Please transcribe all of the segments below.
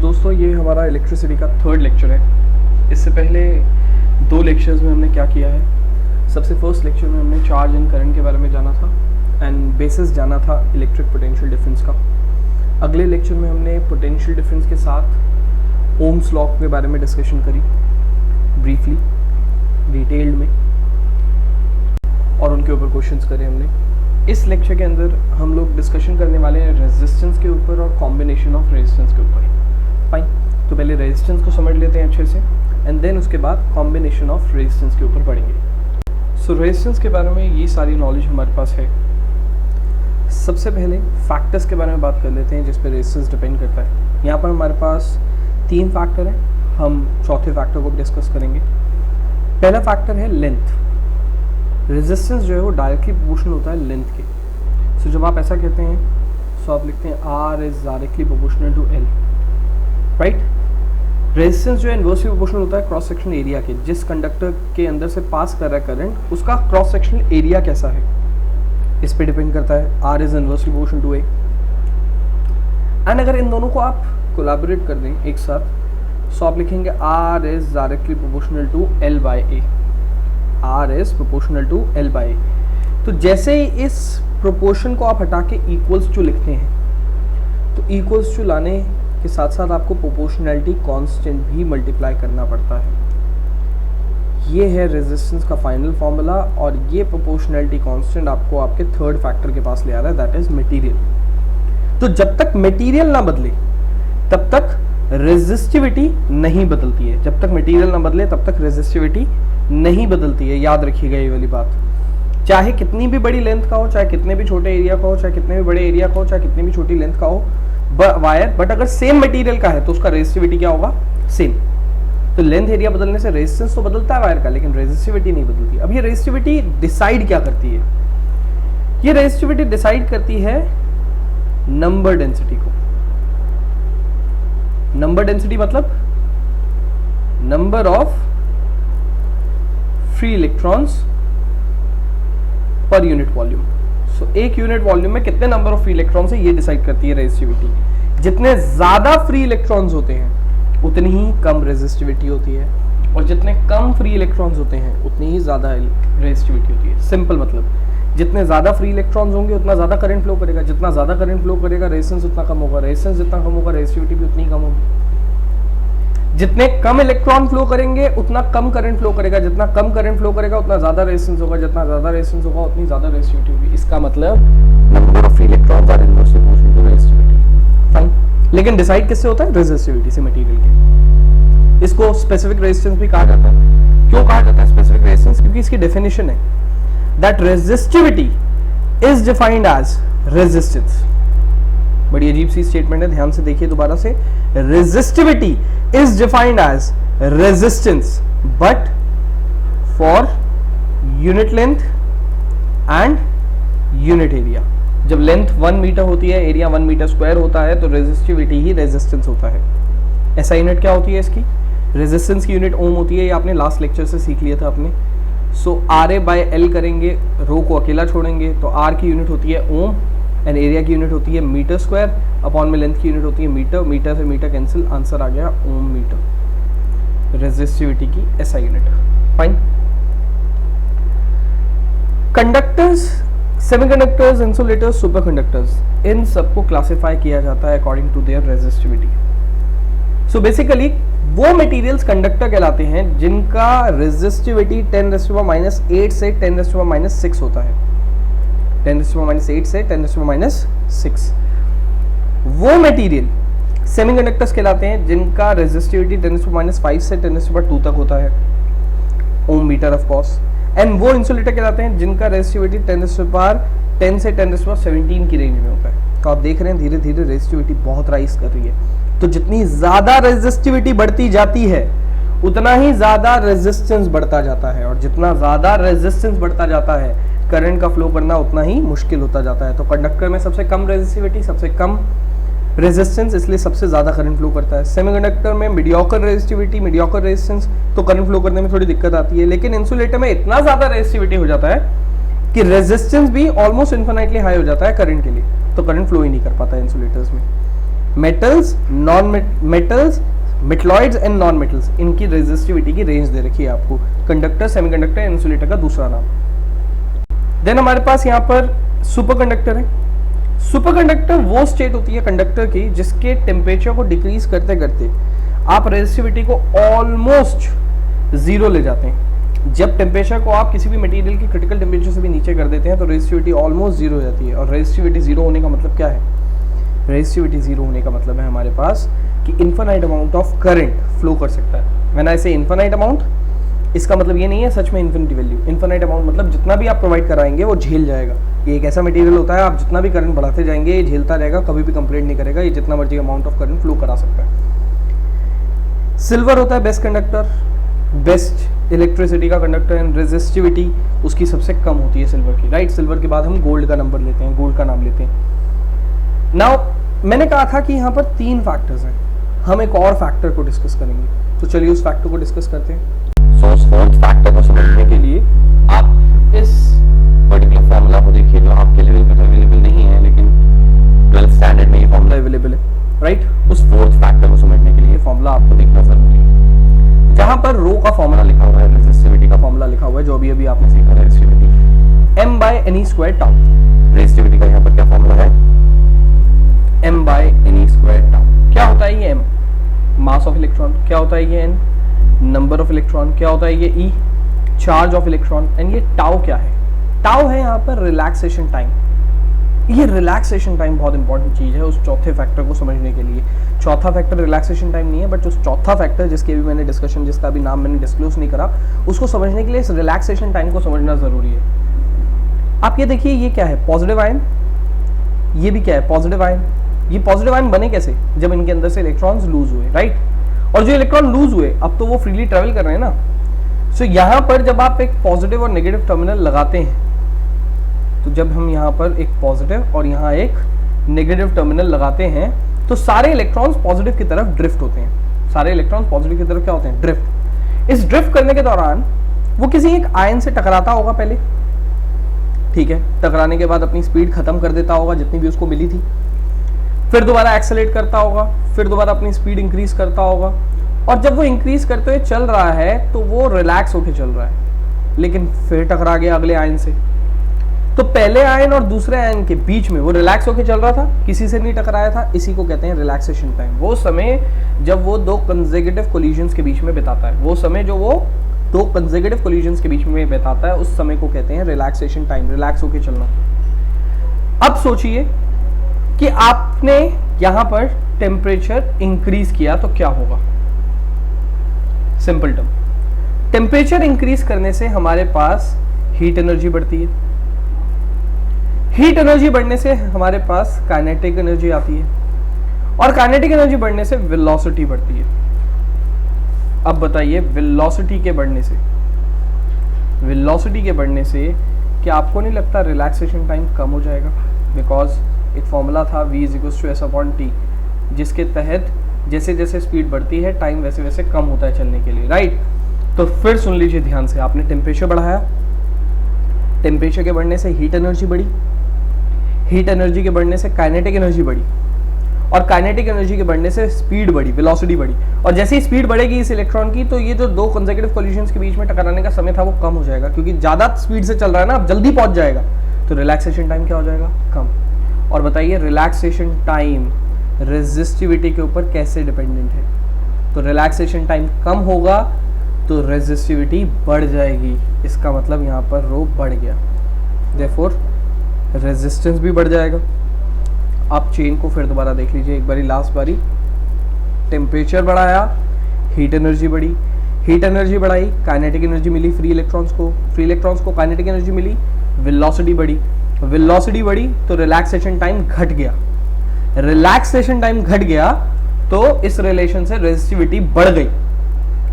दोस्तों ये हमारा इलेक्ट्रिसिटी का थर्ड लेक्चर है। इससे पहले दो लेक्चर्स में हमने क्या किया है, सबसे फर्स्ट लेक्चर में हमने चार्ज एंड करंट के बारे में जाना था एंड बेसिस जाना था इलेक्ट्रिक पोटेंशियल डिफरेंस का। अगले लेक्चर में हमने पोटेंशियल डिफरेंस के साथ ओम्स लॉ के बारे में डिस्कशन करी ब्रीफली डिटेल्ड में, और उनके ऊपर क्वेश्चंस करे हमने। इस लेक्चर के अंदर हम लोग डिस्कशन करने वाले हैं रेजिस्टेंस के ऊपर और कॉम्बिनेशन ऑफ रेजिस्टेंस के ऊपर। फाइन, तो पहले रेजिस्टेंस को समझ लेते हैं अच्छे से एंड देन उसके बाद कॉम्बिनेशन ऑफ रेजिस्टेंस के ऊपर पढ़ेंगे। सो रेजिस्टेंस के बारे में ये सारी नॉलेज हमारे पास है। सबसे पहले फैक्टर्स के बारे में बात कर लेते हैं जिस पे रेजिस्टेंस डिपेंड करता है। यहाँ पर हमारे पास 3 फैक्टर हैं, हम चौथे फैक्टर को भी डिस्कस करेंगे। पहला फैक्टर है लेंथ। रेजिस्टेंस जो है वो डायरेक्टली प्रोपोर्शनल होता है लेंथ के। सो जब आप ऐसा कहते हैं सो आप लिखते हैं R is directly proportional to L, right. Resistance जो है इनवर्सली प्रोपोर्शनल होता है क्रॉस सेक्शनल एरिया के। जिस कंडक्टर के अंदर से पास कर रहा है करंट, उसका क्रॉस सेक्शनल एरिया कैसा है इस पे डिपेंड करता है। R is inversely proportional to A। And अगर इन दोनों को आप कोलैबोरेट कर दें एक साथ, सो आप लिखेंगे R is directly proportional to L by A। R is proportional to L by A। तो जैसे ही इस प्रोपोर्शन को आप हटा के इक्वल्स टू लिखते हैं, तो इक्वल्स टू लाने के साथ साथ आपको प्रोपोर्शनैलिटी कांस्टेंट भी मल्टीप्लाई करना पड़ता है। ये है रेजिस्टेंस का फाइनल फॉर्मूला, और ये प्रोपोर्शनैलिटी कांस्टेंट आपको आपके थर्ड फैक्टर के पास ले आ रहा है, दैट इज मटेरियल। तो जब तक मटेरियल ना बदले तब तक रेजिस्टिविटी नहीं बदलती है। जब तक मटेरियल ना बदले तब तक रेजिस्टिविटी नहीं बदलती है। याद रखिएगा ये वाली बात। चाहे कितनी भी बड़ी लेंथ का हो, चाहे कितने भी छोटे एरिया का हो, चाहे कितने भी बड़े एरिया का हो, चाहे कितनी भी छोटी लेंथ का हो वायर, बट अगर सेम मटेरियल का है तो उसका रेजिस्टिविटी क्या होगा, सेम। तो लेंथ एरिया बदलने से रेजिस्टेंस तो बदलता है वायर का, लेकिन रेजिस्टिविटी नहीं बदलती। अब ये रेजिस्टिविटी डिसाइड क्या करती है? ये रेजिस्टिविटी डिसाइड करती है नंबर डेंसिटी को। नंबर डेंसिटी मतलब number of free electrons per unit volume. So एक यूनिट वॉल्यूम में कितने नंबर ऑफ फ्री इलेक्ट्रॉन्स है ये डिसाइड करती है रेजिस्टिविटी। जितने ज्यादा फ्री इलेक्ट्रॉन्स होते हैं उतनी ही कम रेजिस्टिविटी होती है, और जितने कम फ्री इलेक्ट्रॉन्स होते हैं उतनी ही ज्यादा रेजिस्टिविटी होती है। सिंपल मतलब जितने ज्यादा फ्री इलेक्ट्रॉन्स होंगे उतना ज्यादा करंट फ्लो करेगा, जितना ज्यादा करंट फ्लो करेगा रेजिस्टेंस उतना कम होगा, रेजिस्टेंस जितना कम होगा रेजिस्टिविटी भी उतनी कम होगी। जितने कम इलेक्ट्रॉन फ्लो करेंगे उतना कम करंट फ्लो करेगा, जितना कम करंट फ्लो करेगा उतना ज्यादा रेजिस्टेंस होगा, जितना ज्यादा रेजिस्टेंस होगा उतनी ज्यादा रेजिस्टिविटी होगी। इसका मतलब number of free electrons are inversely proportional to resistivity. Fine, लेकिन डिसाइड किससे होता है? रेजिस्टिविटी से, मटेरियल के। इसको स्पेसिफिक रेजिस्टेंस भी कहा जाता है। क्यों कहा जाता है स्पेसिफिक रेजिस्टेंस? क्योंकि इसकी डेफिनेशन है that resistivity is defined as resistance. बड़ी अजीब सी स्टेटमेंट है, ध्यान से देखिए दोबारा से। Resistivity is defined as resistance but for unit length and unit area। जब लेंथ 1 मीटर होती है, एरिया 1 मीटर स्क्वायर होता है, तो रेजिस्टिविटी ही रेजिस्टेंस होता है। ऐसा यूनिट क्या होती है इसकी? रेजिस्टेंस की यूनिट ओम होती है। ये आपने लास्ट लेक्चर से सीख लिया था आपने। सो RA बाय L करेंगे, रो को अकेला छोड़ेंगे, तो R की यूनिट होती है ओम एंड एरिया की यूनिट होती है मीटर स्क्वायर, अपॉन में लेंथ की यूनिट होती है मीटर। मीटर से मीटर कैंसिल, आंसर आ गया ओम मीटर। रेजिस्टिविटी की ऐसा unit. Fine. Conductors, semiconductors, insulators, super conductors, इन सबको क्लासिफाई किया जाता है according to their resistivity. So basically वो मटेरियल्स कंडक्टर कहलाते हैं जिनका रेजिस्टिविटी 10⁻⁸ से 10⁻⁶ होता है। 10⁻⁸ से 10⁻⁶। वो मटेरियल सेमीकंडक्टर्स कहलाते हैं जिनका रेजिस्टिविटी 10⁻⁵ से 10⁻² तक होता है, ओम मीटर ऑफ कोर्स। एंड वो इंसुलेटर कहलाते हैं जिनका रेजिस्टिविटी 10⁻10 से 10⁻17 की रेंज में होता है। तो आप देख रहे हैं धीरे धीरे रेजिस्टिविटी बहुत राइज कर रही है। तो जितनी ज्यादा रेजिस्टिविटी बढ़ती जाती है उतना ही ज्यादा रेजिस्टेंस बढ़ता जाता है, और जितना ज्यादा रेजिस्टेंस बढ़ता जाता है करंट का फ्लो करना उतना ही मुश्किल होता जाता है। तो कंडक्टर में सबसे कम रेजिस्टिविटी, सबसे कम रेजिस्टेंस, इसलिए सबसे ज्यादा करंट फ्लो करता है। सेमीकंडक्टर में मीडियोकर रेजिस्टिविटी, मीडियोकर रेजिस्टेंस, तो करंट फ्लो करने में थोड़ी दिक्कत आती है। लेकिन इंसुलेटर में इतना ज्यादा रेजिस्टिविटी हो जाता है कि रेजिस्टेंस भी ऑलमोस्ट इन्फिनिटली हाई हो जाता है करंट के लिए, तो करंट फ्लो ही नहीं कर पाता है इंसुलेटर्स में। Metals, non metals, metalloids and non metals, इनकी रेजिस्टिविटी की रेंज दे रखी है आपको। कंडक्टर, सेमीकंडक्टर, इंसुलेटर का दूसरा नाम। देन हमारे पास यहाँ पर सुपर कंडक्टर है। सुपर कंडक्टर वो स्टेट होती है कंडक्टर की जिसके टेम्परेचर को डिक्रीज करते करते आप रेजिस्टिविटी को ऑलमोस्ट जीरो ले जाते हैं। जब टेम्परेचर को आप किसी भी मटेरियल की क्रिटिकल टेम्परेचर से भी नीचे कर देते हैं तो रेजिस्टिविटी ऑलमोस्ट जीरो हो जाती है। और रेजिस्टिविटी जीरो होने का मतलब क्या है? रेजिस्टिविटी जीरो होने का मतलब है हमारे पास कि infinite amount of current flow कर सकता है। व्हेन आई से इनफाइनाइट अमाउंट, इसका मतलब ये नहीं है सच में इन्फिनिटी वैल्यू। इनफाइनाइट अमाउंट मतलब जितना भी आप प्रोवाइड कराएंगे वो झेल जाएगा। ये एक ऐसा मटेरियल होता है, आप जितना भी करंट बढ़ाते जाएंगे ये झेलता रहेगा, कभी भी कंप्लेंट नहीं करेगा, ये जितना मर्जी अमाउंट ऑफ करंट फ्लो करा सकता है। सिल्वर होता है बेस्ट कंडक्टर, बेस्ट इलेक्ट्रिसिटी का कंडक्टर, एंड रेजिस्टिविटी उसकी सबसे कम होती है सिल्वर की, राइट। सिल्वर के बाद हम गोल्ड का नंबर लेते हैं, गोल्ड का नाम लेते हैं। नाउ मैंने कहा था कि यहाँ पर 3 फैक्टर्स हैं, हम एक और फैक्टर को डिस्कस करेंगे, तो चलिए उस फैक्टर को डिस्कस करते हैं। सोर्स फोर्थ फैक्टर को समझने के लिए आप इस पर्टिकुलर फॉर्मूला को देखिए, जो आपके लेवल पर अवेलेबल नहीं है लेकिन 12th स्टैंडर्ड में ये फॉर्मूला अवेलेबल है, राइट। उस फोर्थ फैक्टर को समझने के लिए फॉर्मूला आपको देखना जरूरी है। जहां पर रो का फॉर्मूला लिखा हुआ है, रेजिस्टिविटी का फॉर्मूला लिखा हुआ है, जो अभी आपने सीखा रेजिस्टिविटी m/ne² टाउ। रेजिस्टिविटी का यहाँ पर क्या फॉर्मूला है? m/ne² tau. क्या होता है ये m? Mass of electron. क्या होता है ये n? Number of electron. क्या होता है ये e? Charge of electron. And ये टाउ क्या है? टाउ है यहाँ पर रिलैक्सेशन टाइम। ये रिलैक्सेशन टाइम बहुत इंपॉर्टेंट चीज है उस चौथे फैक्टर को समझने के लिए। चौथा फैक्टर रिलैक्सेशन टाइम नहीं है, बट उस चौथा फैक्टर जिसके भी मैंने डिस्कशन, जिसका भी नाम मैंने डिस्क्लोज नहीं करा, उसको समझने के लिए इस रिलैक्सेशन टाइम को समझना जरूरी है। आप ये देखिए, ये क्या है? Positive ion. ये भी क्या है? Positive ion. ये पॉजिटिव आयन बने कैसे? जब इनके अंदर से इलेक्ट्रॉन्स लूज हुए, राइट। और जो इलेक्ट्रॉन लूज हुए अब तो वो फ्रीली ट्रेवल कर रहे हैं ना। सो यहाँ पर जब आप एक पॉजिटिव और नेगेटिव टर्मिनल लगाते हैं, तो जब हम यहाँ पर एक पॉजिटिव और यहाँ एक नेगेटिव टर्मिनल लगाते हैं तो सारे इलेक्ट्रॉन्स पॉजिटिव की तरफ ड्रिफ्ट होते हैं। सारे इलेक्ट्रॉन्स पॉजिटिव की तरफ क्या होते हैं? ड्रिफ्ट। इस ड्रिफ्ट करने के दौरान वो किसी एक आयन से टकराता होगा पहले, ठीक है। टकराने के बाद अपनी स्पीड खत्म कर देता होगा जितनी भी उसको मिली थी, फिर दोबारा एक्सेलरेट करता होगा, फिर दोबारा अपनी स्पीड इंक्रीज करता होगा, और जब वो इंक्रीज करते हुए चल रहा है तो वो रिलैक्स होके चल रहा है, लेकिन फिर टकरा गया अगले आयन से। तो पहले आयन और दूसरे आयन के बीच में वो रिलैक्स होके चल रहा था, किसी से नहीं टकराया था, इसी को कहते हैं रिलैक्सेशन टाइम। वो समय जब वो दो कंसेक्यूटिव कोलिजन्स के बीच में बिताता है, वो समय जो वो दो कंसेक्यूटिव कोलिजन्स के बीच में बिताता है, उस समय को कहते हैं रिलैक्सेशन टाइम, रिलैक्स होके चलना। अब सोचिए कि आपने यहां पर टेम्परेचर इंक्रीज किया तो क्या होगा? सिंपल टर्म, टेम्परेचर इंक्रीज करने से हमारे पास हीट एनर्जी बढ़ती है, हीट एनर्जी बढ़ने से हमारे पास काइनेटिक एनर्जी आती है, और काइनेटिक एनर्जी बढ़ने से वेलोसिटी बढ़ती है। अब बताइए, वेलोसिटी के बढ़ने से क्या आपको नहीं लगता रिलैक्सेशन टाइम कम हो जाएगा? बिकॉज एक फॉर्मूला था v = s/t, जिसके तहत जैसे जैसे स्पीड बढ़ती है टाइम वैसे वैसे कम होता है चलने के लिए, राइट। तो फिर सुन लीजिए ध्यान से, आपने टेम्परेचर बढ़ाया, टेम्परेचर के बढ़ने से हीट एनर्जी बढ़ी, हीट एनर्जी के बढ़ने से काइनेटिक एनर्जी बढ़ी, और काइनेटिक एनर्जी के बढ़ने से स्पीड बढ़ी, वेलोसिटी बढ़ी। और जैसे ही स्पीड बढ़ेगी इस इलेक्ट्रॉन की, तो ये जो दो कंसेक्यूटिव कोलिजन्स के बीच में टकराने का समय था वो कम हो जाएगा, क्योंकि ज्यादा स्पीड से चल रहा है ना, अब जल्दी पहुंच जाएगा, तो रिलैक्सेशन टाइम क्या हो जाएगा? कम। और बताइए, रिलैक्सेशन टाइम रेजिस्टिविटी के ऊपर कैसे डिपेंडेंट है? तो रिलैक्सेशन टाइम कम होगा तो रेजिस्टिविटी बढ़ जाएगी, इसका मतलब यहाँ पर रो बढ़ गया, देयरफॉर रेजिस्टेंस भी बढ़ जाएगा। आप चेन को फिर दोबारा देख लीजिए एक बारी, लास्ट बारी। टेम्परेचर बढ़ाया, हीट एनर्जी बढ़ी, हीट एनर्जी बढ़ाई, काइनेटिक एनर्जी मिली फ्री इलेक्ट्रॉन्स को काइनेटिक एनर्जी मिली, वेलोसिटी बढ़ी, वेलोसिटी बढ़ी तो रिलैक्सेशन टाइम घट गया, रिलैक्सेशन टाइम घट गया तो इस रिलेशन से रेजिस्टिविटी बढ़ गई,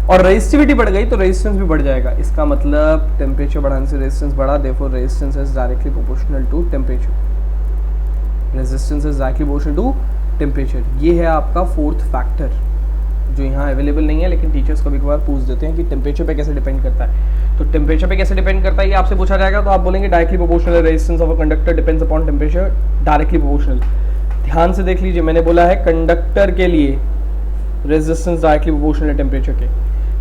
और रेजिस्टिविटी बढ़ गई तो रेजिस्टेंस भी बढ़ जाएगा। इसका मतलब टेम्परेचर बढ़ाने से रेजिस्टेंस बढ़ा, therefore resistance is directly proportional to temperature, resistance is directly proportional to temperature. ये है आपका फोर्थ फैक्टर, जो यहाँ अवेलेबल नहीं है, लेकिन टीचर्स कभी कभार पूछ देते हैं कि टेम्परेचर पे कैसे डिपेंड करता है। तो टेम्परेचर पे कैसे डिपेंड करता है ये आपसे पूछा जाएगा, तो आप बोलेंगे directly proportional, resistance of a conductor depends upon temperature, directly proportional. ध्यान से देख लीजिए, मैंने बोला है कंडक्टर के लिए रेजिस्टेंस डायरेक्टली प्रोपोर्शनल है टेम्परेचर के,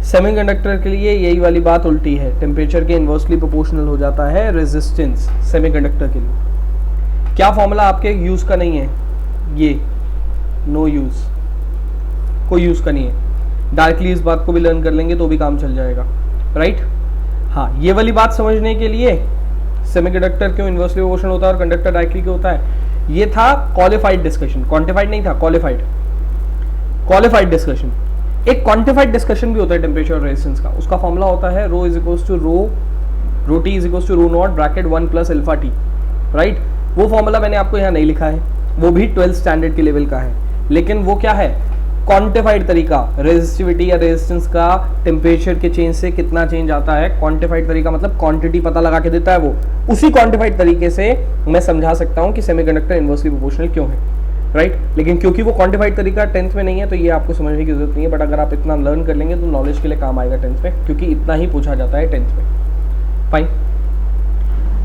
सेमीकंडक्टर के लिए यही वाली बात उल्टी है, टेम्परेचर के इन्वर्सली प्रोपोर्शनल हो जाता है रेजिस्टेंस सेमीकंडक्टर के लिए। क्या फॉर्मूला आपके यूज का नहीं है, ये नो यूज, कोई यूज का नहीं है। डायरेक्टली इस बात को भी लर्न कर लेंगे तो भी काम चल जाएगा, राइट। हाँ, ये वाली बात समझने के लिए सेमीकंडक्टर क्यों इन्वर्सली प्रोपोर्शनल होता है और कंडक्टर डायरेक्टली क्यों होता है, ये था क्वालिफाइड डिस्कशन, क्वांटिफाइड नहीं था, क्वालिफाइड डिस्कशन। एक क्वांटिफाइड डिस्कशन भी होता है टेम्परेचर और रेजिस्टेंस का, उसका फॉर्मूला होता है rho is equals to rho T is equals to rho naught bracket 1 plus alpha T, right. वो फॉर्मूला मैंने आपको यहाँ नहीं लिखा है, वो भी 12th स्टैंडर्ड के लेवल का है, लेकिन वो क्या है, क्वांटिफाइड तरीका, रेजिस्टिविटी या रेजिस्टेंस का टेम्परेचर के चेंज से कितना चेंज आता है, क्वांटिफाइड तरीका मतलब क्वांटिटी पता लगा के देता है वो। उसी क्वांटिफाइड तरीके से मैं समझा सकता हूँ कि सेमीकंडक्टर इन्वर्सली प्रोपोर्शनल क्यों है, राइट। लेकिन क्योंकि वो क्वांटिफाइड तरीका 10th में नहीं है तो ये आपको समझने की जरूरत नहीं है, बट अगर आप इतना लर्न कर लेंगे तो नॉलेज के लिए काम आएगा 10th में, क्योंकि इतना ही पूछा जाता है 10th में। फाइन,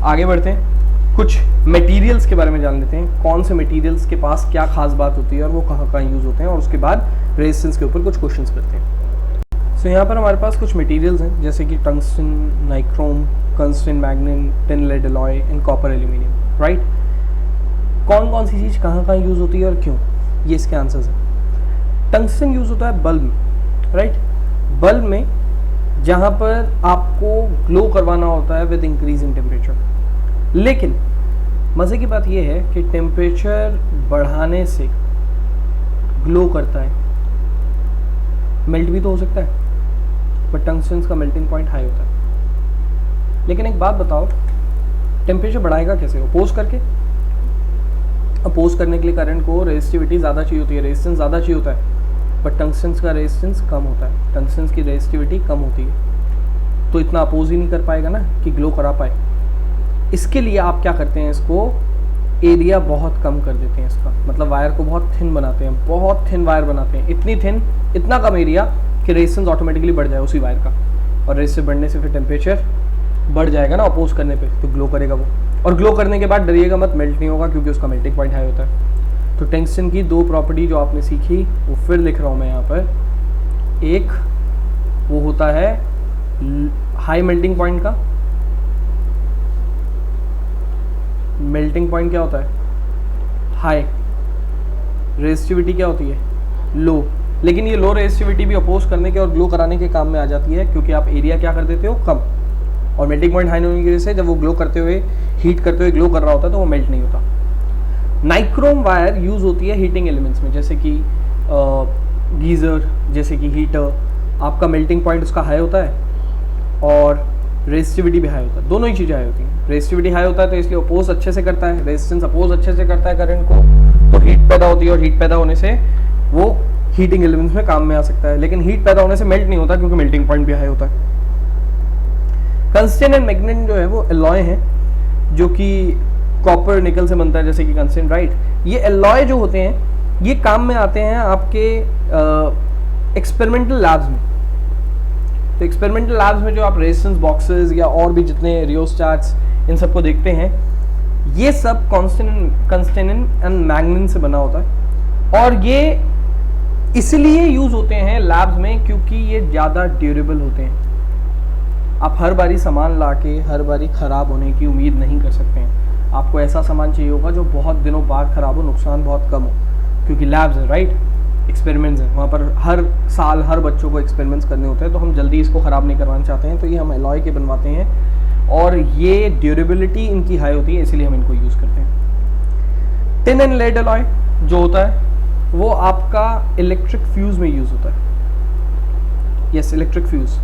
आगे बढ़ते हैं, कुछ मटेरियल्स के बारे में जान लेते हैं, कौन से मटेरियल्स के पास क्या खास बात होती है और वो कहाँ कहाँ यूज होते हैं, और उसके बाद रेजिस्टेंस के ऊपर कुछ क्वेश्चंस करते हैं। सो यहाँ पर हमारे पास कुछ मटेरियल्स हैं जैसे कि tungsten, nichrome, constantan manganin, tin lead alloy and copper aluminium, right. कौन कौन सी चीज़ कहाँ कहाँ यूज होती है और क्यों, ये इसके आंसर्स हैं। टंगस्टन यूज होता है बल्ब में, राइट। बल्ब में जहाँ पर आपको ग्लो करवाना होता है विद इंक्रीज इन टेम्परेचर, लेकिन मज़े की बात यह है कि टेम्परेचर बढ़ाने से ग्लो करता है, मेल्ट भी तो हो सकता है, बट टंगस्टन का मेल्टिंग पॉइंट हाई होता है। लेकिन एक बात बताओ, टेम्परेचर बढ़ाएगा कैसे, अपोज करके। अपोज करने के लिए करंट को रेजिस्टिविटी ज़्यादा चाहिए होती है, रेजिस्टेंस ज़्यादा चाहिए होता है, बट टंगस्टन का रेजिस्टेंस कम होता है, टंगस्टन की रेजिस्टिविटी कम होती है, तो इतना अपोज ही नहीं कर पाएगा ना कि ग्लो करा पाए। इसके लिए आप क्या करते हैं, इसको एरिया बहुत कम कर देते हैं इसका, मतलब वायर को बहुत थिन बनाते हैं, बहुत थिन वायर बनाते हैं, इतनी थिन, इतना कम एरिया कि रेजिस्टेंस ऑटोमेटिकली बढ़ जाए उसी वायर का, और रेजिस्टेंस बढ़ने से फिर टेम्परेचर बढ़ जाएगा ना अपोज करने पे, तो ग्लो करेगा वो। और ग्लो करने के बाद डरिएगा मत, मेल्ट नहीं होगा क्योंकि उसका मेल्टिंग पॉइंट हाई होता है। तो टंगस्टन की दो प्रॉपर्टी जो आपने सीखी वो फिर लिख रहा हूँ मैं यहाँ पर। एक वो होता है हाई मेल्टिंग पॉइंट का, मेल्टिंग पॉइंट क्या होता है हाई, रेजिस्टिविटी क्या होती है लो, लेकिन ये लो रेजिस्टिविटी भी अपोज करने के और ग्लो कराने के काम में आ जाती है, क्योंकि आप एरिया क्या कर देते हो कम, और मेल्टिंग पॉइंट हाई होने की वजह से जब वो ग्लो करते हुए, हीट करते हुए ग्लो कर रहा होता है तो वो मेल्ट नहीं होता। नाइक्रोम वायर यूज होती है हीटिंग एलिमेंट्स में, जैसे कि गीज़र, जैसे कि हीटर, आपका मेल्टिंग पॉइंट उसका हाई होता है और रेजिस्टिविटी भी हाई होता है, दोनों ही चीज़ें हाई होती हैं। रेजिस्टिविटी हाई होता है तो इसलिए अपोज अच्छे से करता है, रेजिस्टेंस अपोज अच्छे से करता है करंट को, तो हीट पैदा होती है, और हीट पैदा होने से वो हीटिंग एलिमेंट्स में काम में आ सकता है, लेकिन हीट पैदा होने से मेल्ट नहीं होता क्योंकि मेल्टिंग पॉइंट भी हाई होता है। कंस्टेंट एंड मैग्नीन जो है वो एलॉय है, जो कि कॉपर निकल से बनता है, जैसे कि कंस्टेंट, राइट। ये एलॉय जो होते हैं ये काम में आते हैं आपके एक्सपेरिमेंटल लैब्स में। तो एक्सपेरिमेंटल लैब्स में जो आप रेजिस्टेंस बॉक्सेस या और भी जितने रियोस्टैट्स इन सबको देखते हैं, ये सब कंस्टेंट एंड मैग्नीन से बना होता है, और ये इसलिए यूज होते हैं लैब्स में क्योंकि ये ज़्यादा ड्यूरेबल होते हैं। आप हर बारी सामान लाके हर बारी ख़राब होने की उम्मीद नहीं कर सकते हैं, आपको ऐसा सामान चाहिए होगा जो बहुत दिनों बाद ख़राब हो, नुकसान बहुत कम हो, क्योंकि लैब्स है, राइट, एक्सपेरिमेंट्स हैं, वहाँ पर हर साल हर बच्चों को एक्सपेरिमेंट्स करने होते हैं, तो हम जल्दी इसको ख़राब नहीं करवाना चाहते हैं, तो ये हम एलॉय के बनवाते हैं, और ये ड्यूरेबिलिटी इनकी हाई होती है, इसलिए हम इनको यूज़ करते हैं। टिन एंड लेड एलॉय जो होता है वो आपका इलेक्ट्रिक फ्यूज़ में यूज़ होता है। यस, इलेक्ट्रिक फ्यूज़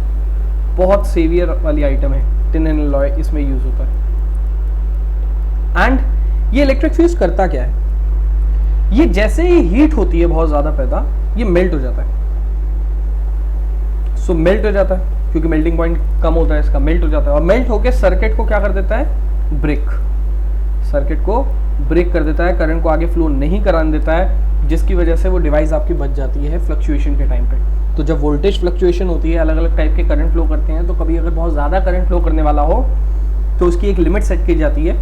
बहुत सेवियर वाली आइटम है, टिन एंड एलॉय इसमें यूज़ होता है। एंड ये इलेक्ट्रिक फ्यूज़ करता क्या है, ये जैसे ही हीट होती है बहुत ज़्यादा पैदा, ये मेल्ट हो जाता है। सो मेल्ट हो जाता है क्योंकि मेल्टिंग पॉइंट कम होता है इसका, मेल्ट हो जाता है, और मेल्ट होकर सर्किट को क्या कर देता है, ब्रेक, सर्किट को ब्रेक कर देता है, करंट को आगे फ्लो नहीं कराने देता है, जिसकी वजह से वो डिवाइस आपकी बच जाती है फ्लक्चुएशन के टाइम पे। तो जब वोल्टेज फ्लक्चुएशन होती है, अलग अलग टाइप के करंट फ्लो करते हैं, तो कभी अगर बहुत ज़्यादा करंट फ्लो करने वाला हो तो उसकी एक लिमिट सेट की जाती है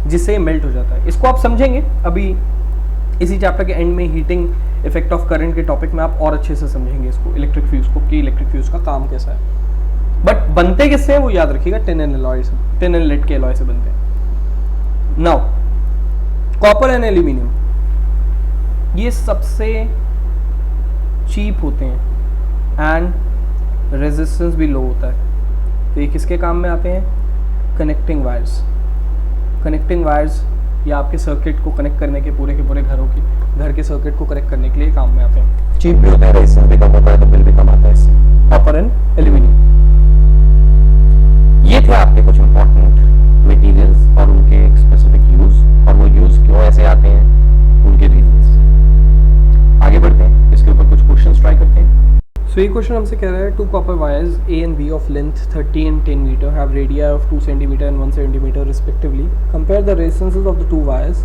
जिससे ये मेल्ट हो जाता है। इसको आप समझेंगे अभी इसी चैप्टर के एंड में हीटिंग इफेक्ट ऑफ करंट के टॉपिक में आप और अच्छे से समझेंगे इसको, इलेक्ट्रिक फ्यूज को, कि इलेक्ट्रिक फ्यूज का काम कैसा है। बट बनते किससे हैं वो याद रखिएगा, टिन एंड एलॉय से, टिन एंड लेड के एलॉय से बनते हैं। नाउ कॉपर एंड एल्यूमिनियम ये सबसे चीप होते हैं एंड रेजिस्टेंस भी लो होता है। तो ये किसके काम में आते हैं? Connecting wires. कनेक्टिंग वायर्स या आपके सर्किट को कनेक्ट करने के पूरे घर के सर्किट को कनेक्ट करने के लिए काम में आते हैं। चीप भी होता है, रेजिस्टेंस भी कम होता है, तो बिल भी कम आता है इससे। Copper and aluminium. ये थे आपके कुछ इंपॉर्टेंट मटेरियल्स और उनके स्पेसिफिक यूज, और वो यूज क्यों ऐसे आते हैं, उनके रीजंस। आगे बढ़ते हैं, इसके ऊपर कुछ क्वेश्चंस ट्राई करते हैं। So ये क्वेश्चन हमसे कह रहा है, two copper wires A and B of length 30 and 10 meter have radii of 2 cm and 1 cm respectively. Compare the resistances of the two wires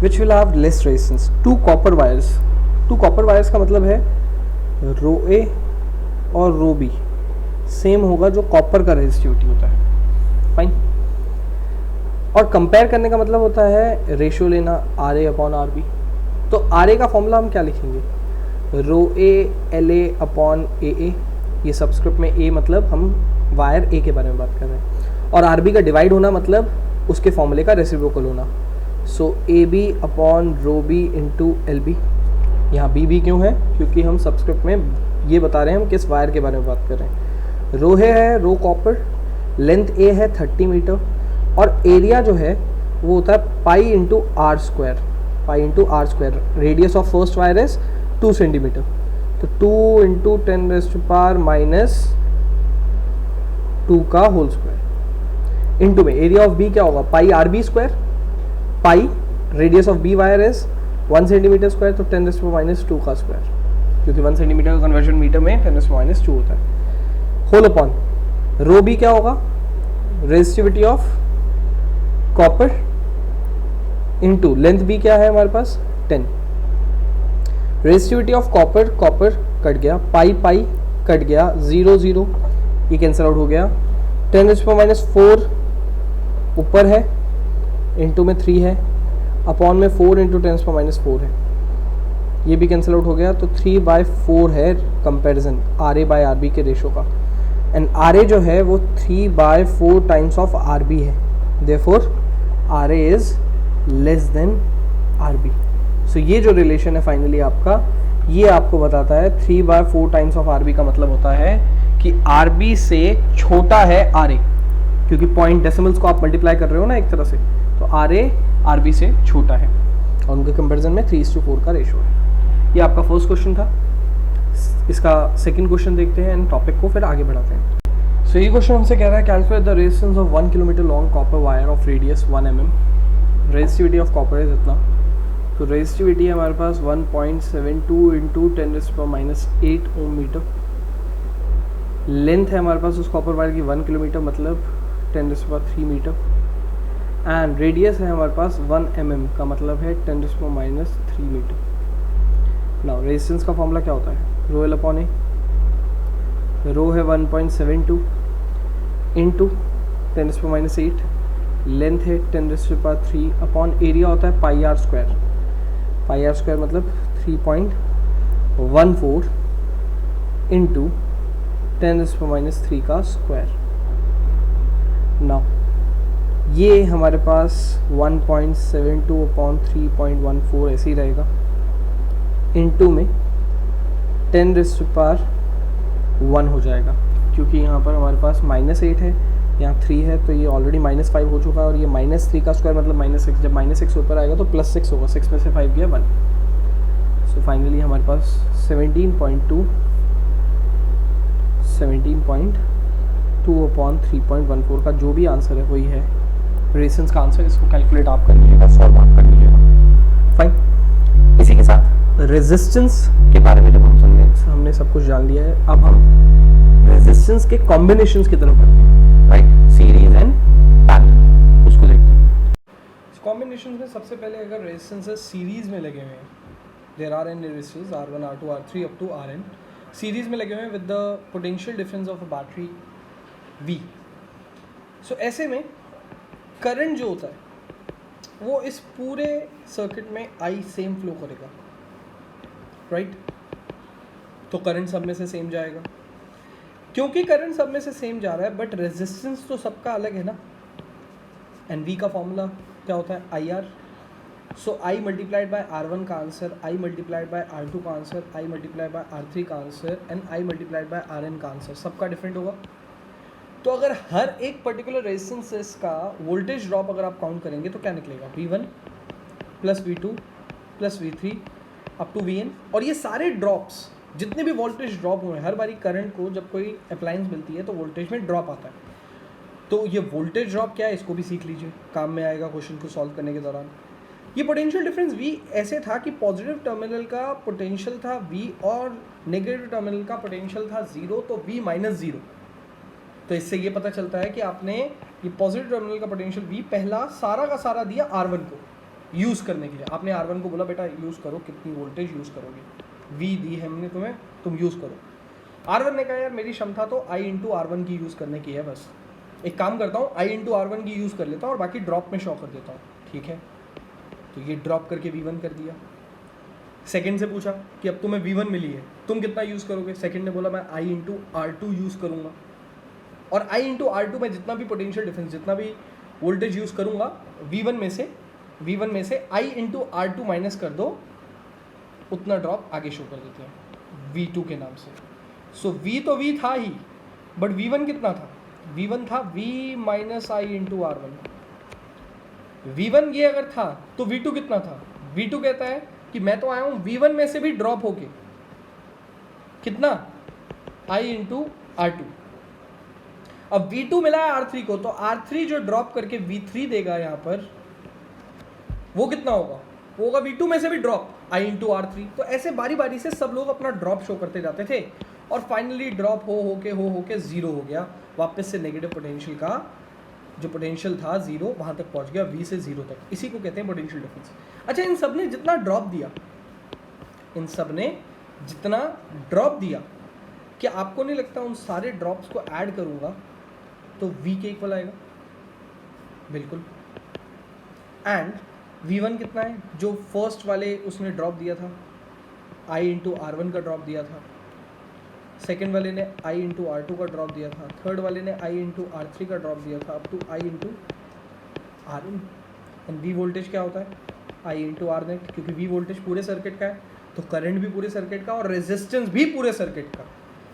which will have less resistance. Two copper wires. Two copper wires का मतलब है रो A और रो B same होगा जो copper का resistivity होता है, fine. और कंपेयर करने का मतलब होता है रेशियो लेना RA अपॉन RB। तो RA का फॉर्मूला हम क्या लिखेंगे? रो ए एल ए अपॉन ए ए, ये सबस्क्रिप्ट में ए मतलब हम वायर ए के बारे में बात कर रहे हैं, और आर बी का डिवाइड होना मतलब उसके फॉर्मूले का रेसिप्रोकल होना। So A B upon rho B into L B. यहाँ बी बी क्यों है? क्योंकि हम सबस्क्रिप्ट में ये बता रहे हैं हम किस वायर के बारे में बात कर रहे हैं। रो है रो कॉपर, लेंथ ए है 30 मीटर, और एरिया जो है वो होता है pi into R square. Pi into R square. Radius of first wire is 2 centimetre, तो 2 इंटू 10⁻⁻² का होल स्क्वायर इंटू में एरिया ऑफ बी क्या होगा? Pi R B square. Pi radius of B wire is 1 centimetre square, तो 10⁻² का square, क्योंकि 1 centimetre का conversion metre में 10⁻² होता है। होल अपॉन रो बी क्या होगा? Resistivity of copper into length B क्या है हमारे पास? 10। Resistivity of copper, copper cut गया, पाई पाई कट गया, 0 0 ये कैंसिल आउट हो गया। 10⁻⁴ ऊपर है, इंटू में 3 है, अपॉन में 4 इंटू 10⁻⁴ है, ये भी कैंसिल आउट हो गया। तो 3/4 है कंपैरिजन RA बाय RB के रेशो का, एंड RA जो है वो 3/4 टाइम्स ऑफ RB है, therefore RA is less than RB। सो ये जो रिलेशन है फाइनली आपका, ये आपको बताता है 3/4 टाइम्स ऑफ RB का मतलब होता है कि RB से छोटा है RA, क्योंकि पॉइंट डेसिमल्स को आप मल्टीप्लाई कर रहे हो ना एक तरह से, तो RA RB से छोटा है, और उनके कंपैरिजन में 3:4 का रेशो है। ये आपका फर्स्ट क्वेश्चन था। इसका सेकंड क्वेश्चन देखते हैं एंड टॉपिक को फिर आगे बढ़ाते हैं। सो ये क्वेश्चन हमसे कह रहा है, calculate the resistance of 1 kilometre long copper wire of radius 1 mm। Resistivity of copper is इतना, तो रेजिस्टिविटी है हमारे पास 1.72 इंटू 10⁻⁸ ओम मीटर। लेंथ है हमारे पास उस कॉपर वायर की 1 किलोमीटर मतलब 10⁻³ मीटर, एंड रेडियस है हमारे पास 1 mm का मतलब है 10⁻³ मीटर। नाउ रेजिस्टेंस का फॉर्मूला क्या होता है? रो एल अपॉन ए। रो है 1.72 इंटू 10⁻⁸, लेंथ है 10⁻³ अपॉन एरिया होता है pi R square. Pi R square मतलब 3.14 इंटू 10⁻³ का स्क्वायर। नाउ ये हमारे पास 1.72 अपॉन 3.14 ऐसे ही रहेगा, इंटू में 10⁻⁻1 हो जाएगा, क्योंकि यहाँ पर हमारे पास -8 है, यहाँ 3 है, तो ये ऑलरेडी -5 हो चुका है, और ये -3 का स्क्वायर मतलब -6। जब -6 ऊपर आएगा तो +6 होगा, 6 में से 5 गया 1। सो फाइनली हमारे पास 17.2 अपॉन 3.14 का जो भी आंसर है वही है रेजिस्टेंस का आंसर। इसको कैलकुलेट आप कर लीजिएगा, सॉल्व आप कर लीजिएगा, फाइन। इसी के साथ रेजिस्टेंस के बारे में जब हम सुन लें, हमने सब कुछ जान लिया है, अब हम रेजिस्टेंस के कॉम्बिनेशंस की तरफ बढ़ते हैं, राइट? सीरीज एंड पैरेलल, उसको देखते हैं। कॉम्बिनेशन में सबसे पहले अगर रेजिस्टेंसेस सीरीज में लगे हुए हैं, there are n resistance R1 R2 R3 up to Rn, series में लगे हुए हैं with the potential difference of a battery V। So ऐसे में करंट जो होता है वो इस पूरे सर्किट में आई सेम फ्लो करेगा, राइट? तो करंट सब में से सेम जाएगा। क्योंकि करंट सब में से सेम जा रहा है बट रेजिस्टेंस तो सबका अलग है ना। एंड वी का फॉर्मूला क्या होता है? I R. So I multiplied by R one का answer, I multiplied by R two का answer, I multiplied by R three का answer and I multiplied by R N का आंसर सबका different होगा। तो अगर हर एक पर्टिकुलर रेजिस्टेंस का वोल्टेज ड्रॉप अगर आप काउंट करेंगे तो क्या निकलेगा? V1 plus V2 plus V3 up to Vn। और ये सारे ड्रॉप्स जितने भी वोल्टेज ड्रॉप हुए हैं, हर बारी करंट को जब कोई अप्लायंस मिलती है तो वोल्टेज में ड्रॉप आता है। तो ये वोल्टेज ड्रॉप क्या है इसको भी सीख लीजिए, काम में आएगा क्वेश्चन को सॉल्व करने के दौरान। ये पोटेंशियल डिफरेंस V ऐसे था कि पॉजिटिव टर्मिनल का पोटेंशियल था V और नेगेटिव टर्मिनल का पोटेंशियल था 0, तो V माइनस 0। तो इससे ये पता चलता है कि आपने ये पॉजिटिव टर्मिनल का पोटेंशियल V पहला सारा का सारा दिया R1 को यूज़ करने के लिए। आपने R1 को बोला बेटा यूज़ करो, कितनी वोल्टेज यूज़ करोगे? V दी है हमने तुम्हें, तुम यूज़ करो। R1 ने कहा यार मेरी क्षमता तो I इंटू R1 की यूज़ करने की है, बस एक काम करता हूँ I इंटू R1 की यूज़ कर लेता हूँ और बाकी ड्रॉप में शो कर देता हूँ। ठीक है, तो ये ड्रॉप करके V1 कर दिया। सेकंड से पूछा कि अब तुम्हें V1 मिली है, तुम कितना यूज़ करोगे? सेकंड ने बोला मैं I इंटू R2 यूज़ करूँगा। और I इंटू R2 में जितना भी पोटेंशियल डिफरेंस, जितना भी वोल्टेज यूज़ करूँगा V1 में से I इंटू R2 माइनस कर दो, उतना ड्रॉप आगे शो कर देते हैं V2 के नाम से। सो V तो V था ही, बट V1 कितना था? V1 था V minus I into R1। V1 ये अगर था तो V2 कितना था? V2 कहता है कि मैं तो आया हूँ V1 में से भी ड्रॉप होके, कितना? I into R2। अब V2 मिला है R3 को, तो R3 जो ड्रॉप करके V3 देगा यहाँ पर, वो कितना होगा? वो होगा V2 में से भी ड्रॉप I इंटू R3। तो ऐसे बारी बारी से सब लोग अपना ड्रॉप शो करते जाते थे और फाइनली ड्रॉप हो के जीरो हो गया। वापस से नेगेटिव पोटेंशियल का जो पोटेंशियल था जीरो, वहाँ तक पहुँच गया, V से जीरो तक। इसी को कहते हैं पोटेंशियल डिफरेंस। अच्छा, इन सब ने जितना ड्रॉप दिया, क्या आपको नहीं लगता उन सारे ड्रॉप्स को ऐड करूँगा तो V के इक्वल आएगा? बिल्कुल। एंड V1 कितना है? जो फर्स्ट वाले उसने ड्रॉप दिया था, I इंटू R1 का ड्रॉप दिया था। सेकेंड वाले ने I इंटू R2 का ड्रॉप दिया था। थर्ड वाले ने I इंटू R3 का ड्रॉप दिया था, up to I into Rn। And V voltage क्या होता है? I इंटू R नेट, क्योंकि V वोल्टेज पूरे सर्किट का है तो करंट भी पूरे सर्किट का और रेजिस्टेंस भी पूरे सर्किट का।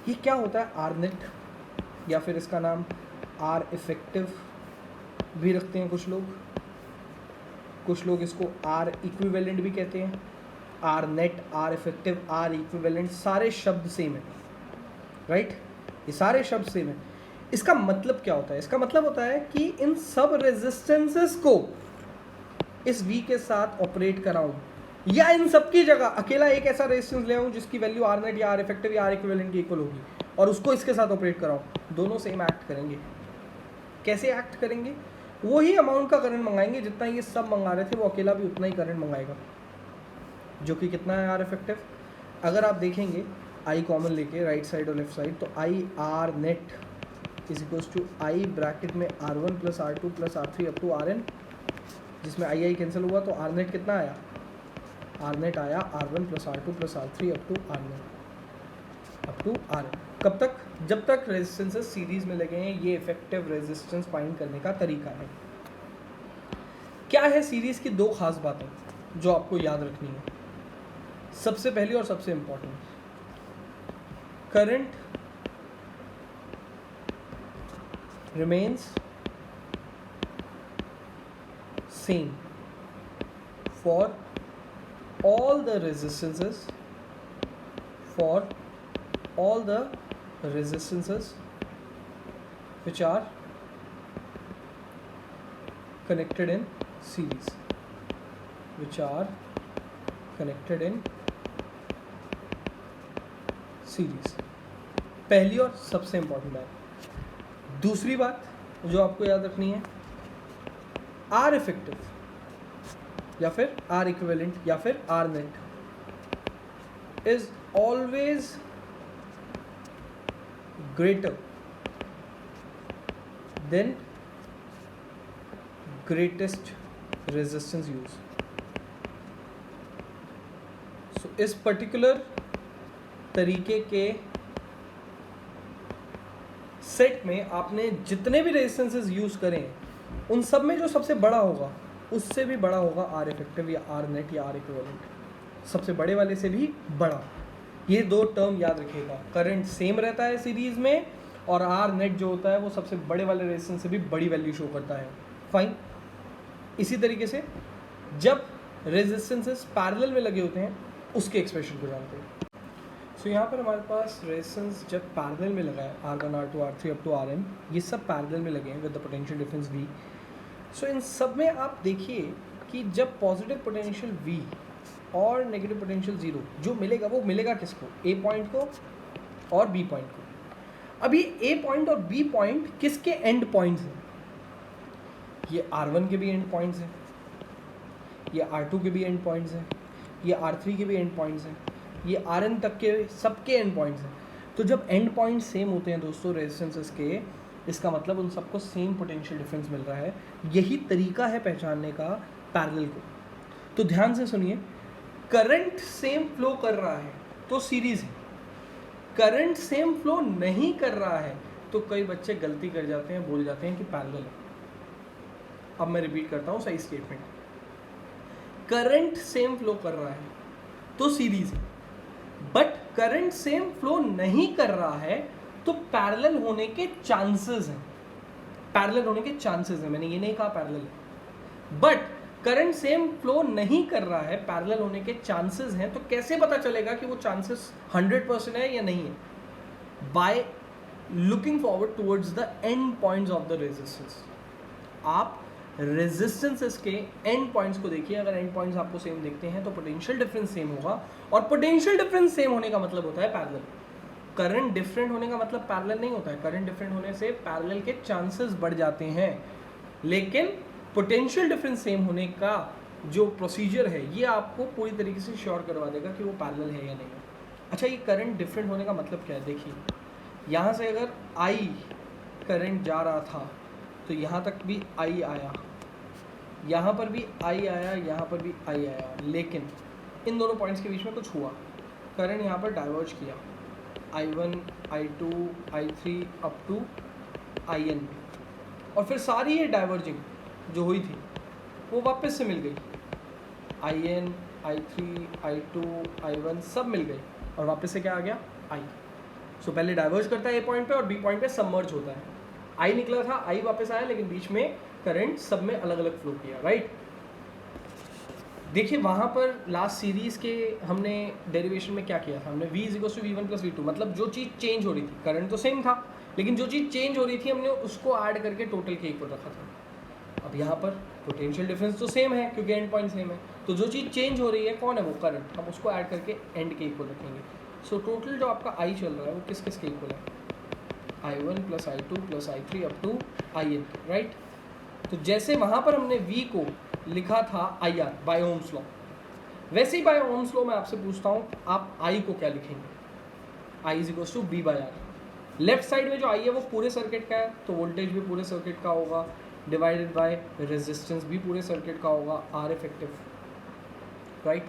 ये क्या होता है? R नेट, या फिर इसका नाम R इफेक्टिव भी रखते हैं कुछ लोग इसको R इक्विवेलेंट भी कहते हैं। R net, R effective, R equivalent, सारे शब्द सेम है, राइट? ये सारे शब्द सेम है। इसका मतलब क्या होता है? इसका मतलब होता है कि इन सब रेजिस्टेंसेस को इस V के साथ ऑपरेट कराऊं, या इन सब की जगह अकेला एक ऐसा रेजिस्टेंस ले आऊं जिसकी वैल्यू R नेट या R इफेक्टिव या R इक्विवेलेंट की इक्वल होगी और उसको इसके साथ ऑपरेट कराऊं। दोनों सेम एक्ट करेंगे। कैसे एक्ट करेंगे? वही अमाउंट का करंट मंगाएंगे जितना ये सब मंगा रहे थे, वो अकेला भी उतना ही करंट मंगाएगा, जो कि कितना है? R effective. अगर आप देखेंगे I कॉमन लेके राइट साइड और लेफ्ट साइड, तो I R net is equals to I bracket में R1 plus R2 plus R3 up to Rn, जिसमें I कैंसिल हुआ तो R नेट कितना आया? R नेट आया R1 plus R2 plus R3 up to Rn। कब तक? जब तक रेजिस्टेंसेस सीरीज में लगे हैं। ये इफेक्टिव रेजिस्टेंस फाइंड करने का तरीका है। क्या है सीरीज की दो खास बातें जो आपको याद रखनी है? सबसे पहली और सबसे important, current remains same for all the resistances which are connected in series, पहली और सबसे इंपॉर्टेंट बात। दूसरी बात जो आपको याद रखनी है, R इफेक्टिव या फिर R इक्विवेलेंट या फिर R net is always greater than greatest resistance use. So इस पर्टिकुलर तरीके के सेट में आपने जितने भी रेजिस्टेंसेस यूज करें उन सब में जो सबसे बड़ा होगा उससे भी बड़ा होगा आर इफेक्टिव या आर नेट या आर इक्विवेलेंट, सबसे बड़े वाले से भी बड़ा। ये दो टर्म याद रखिएगा, करंट सेम रहता है सीरीज में और आर नेट जो होता है वो सबसे बड़े वाले रेजिस्टेंस से भी बड़ी वैल्यू शो करता है। फाइन। इसी तरीके से जब रेजिस्टेंसेस पैरेलल में लगे होते हैं उसके एक्सप्रेशन को जानते हैं। सो यहाँ पर हमारे पास रेजिस्टेंस जब पैरेलल में लगा है R1 R2 R3 up to Rn, ये सब पैरेलल में लगे हैं with the potential difference V। सो इन सब में आप देखिए कि जब पॉजिटिव पोटेंशियल V और नेगेटिव पोटेंशियल 0 जो मिलेगा वो मिलेगा किसको, A पॉइंट को और B पॉइंट को। अब ये A पॉइंट और B पॉइंट किसके एंड पॉइंट्स हैं? ये R1 के भी एंड पॉइंट्स हैं, ये R2 के भी एंड पॉइंट्स हैं, ये R3 के भी एंड पॉइंट्स हैं, ये Rn तक के सबके एंड पॉइंट्स हैं। तो जब एंड पॉइंट सेम होते हैं दोस्तों रेजिस्टेंसेस के, इसका मतलब उन सबको सेम पोटेंशियल डिफरेंस मिल रहा है। यही तरीका है पहचानने का पैरेलल को। तो ध्यान से सुनिए, करंट सेम फ्लो कर रहा है तो सीरीज है, करंट सेम फ्लो नहीं कर रहा है तो कई बच्चे गलती कर जाते हैं, बोल जाते हैं कि पैरेलल है। अब मैं रिपीट करता हूँ सही स्टेटमेंट, करंट सेम फ्लो कर रहा है तो सीरीज है, बट करंट सेम फ्लो नहीं कर रहा है तो पैरेलल होने के चांसेस हैं। पैरेलल होने के चांसेस हैं, मैंने ये नहीं कहा पैरेलल है, बट करंट सेम फ्लो नहीं कर रहा है, पैरेलल होने के चांसेस हैं। तो कैसे पता चलेगा कि वो चांसेस 100% है या नहीं है? By looking forward towards the end points of the resistance. आप रेजिस्टेंसेस के एंड पॉइंट्स को देखिए, अगर एंड पॉइंट्स आपको सेम दिखते हैं तो पोटेंशियल डिफरेंस सेम होगा, और पोटेंशियल डिफरेंस सेम होने का मतलब होता है पैरेलल। करंट डिफरेंट होने का मतलब पैरेलल नहीं होता है, करंट डिफरेंट होने से पैरेलल के चांसेस बढ़ जाते हैं, लेकिन पोटेंशियल डिफरेंस सेम होने का जो प्रोसीजर है ये आपको पूरी तरीके से श्योर करवा देगा कि वो पैरेलल है या नहीं है। अच्छा, ये करंट डिफरेंट होने का मतलब क्या है? देखिए, यहाँ से अगर आई करंट जा रहा था तो यहाँ तक भी आई आया, यहाँ पर भी आई आया, यहाँ पर भी आई आया, लेकिन इन दोनों पॉइंट्स के बीच में कुछ हुआ, करंट यहाँ पर डाइवर्ज किया, I1 I2 I3 up to IN, और फिर सारी ये डाइवर्जिंग जो हुई थी वो वापस से मिल गई, IN I3 I2 I1 सब मिल गई और वापस से क्या आ गया? I। सो पहले डाइवर्ज करता है A पॉइंट पे और B पॉइंट पे सबमर्ज होता है, I निकला था, I वापस आया, लेकिन बीच में करंट सब में अलग अलग फ्लो किया, राइट। देखिए वहाँ पर लास्ट सीरीज़ के हमने डेरिवेशन में क्या किया था, हमने V = V1 + V2, मतलब जो चीज़ चेंज हो रही थी, करंट तो सेम था लेकिन जो चीज़ चेंज हो रही थी हमने उसको ऐड करके टोटल के इक्वल रखा था। अब यहाँ पर पोटेंशियल डिफरेंस तो सेम है क्योंकि एंड पॉइंट सेम है, तो जो चीज़ चेंज हो रही है कौन है? वो करंट, हम उसको ऐड करके एंड के इक्वल रखेंगे। सो टोटल जो आपका I चल रहा है वो किस किस के इक्वल है? I1 + I2 + I3 up to IN, right. तो जैसे वहाँ पर हमने V को लिखा था IR बाय ओम्स लॉ, वैसे ही बाय ओम्स लॉ मैं आपसे पूछता हूँ आप I को क्या लिखेंगे? I = V/R। लेफ्ट साइड में जो I है वो पूरे सर्किट का है तो वोल्टेज भी पूरे सर्किट का होगा, डिवाइडेड बाय रेजिस्टेंस भी पूरे सर्किट का होगा, R इफेक्टिव, राइट।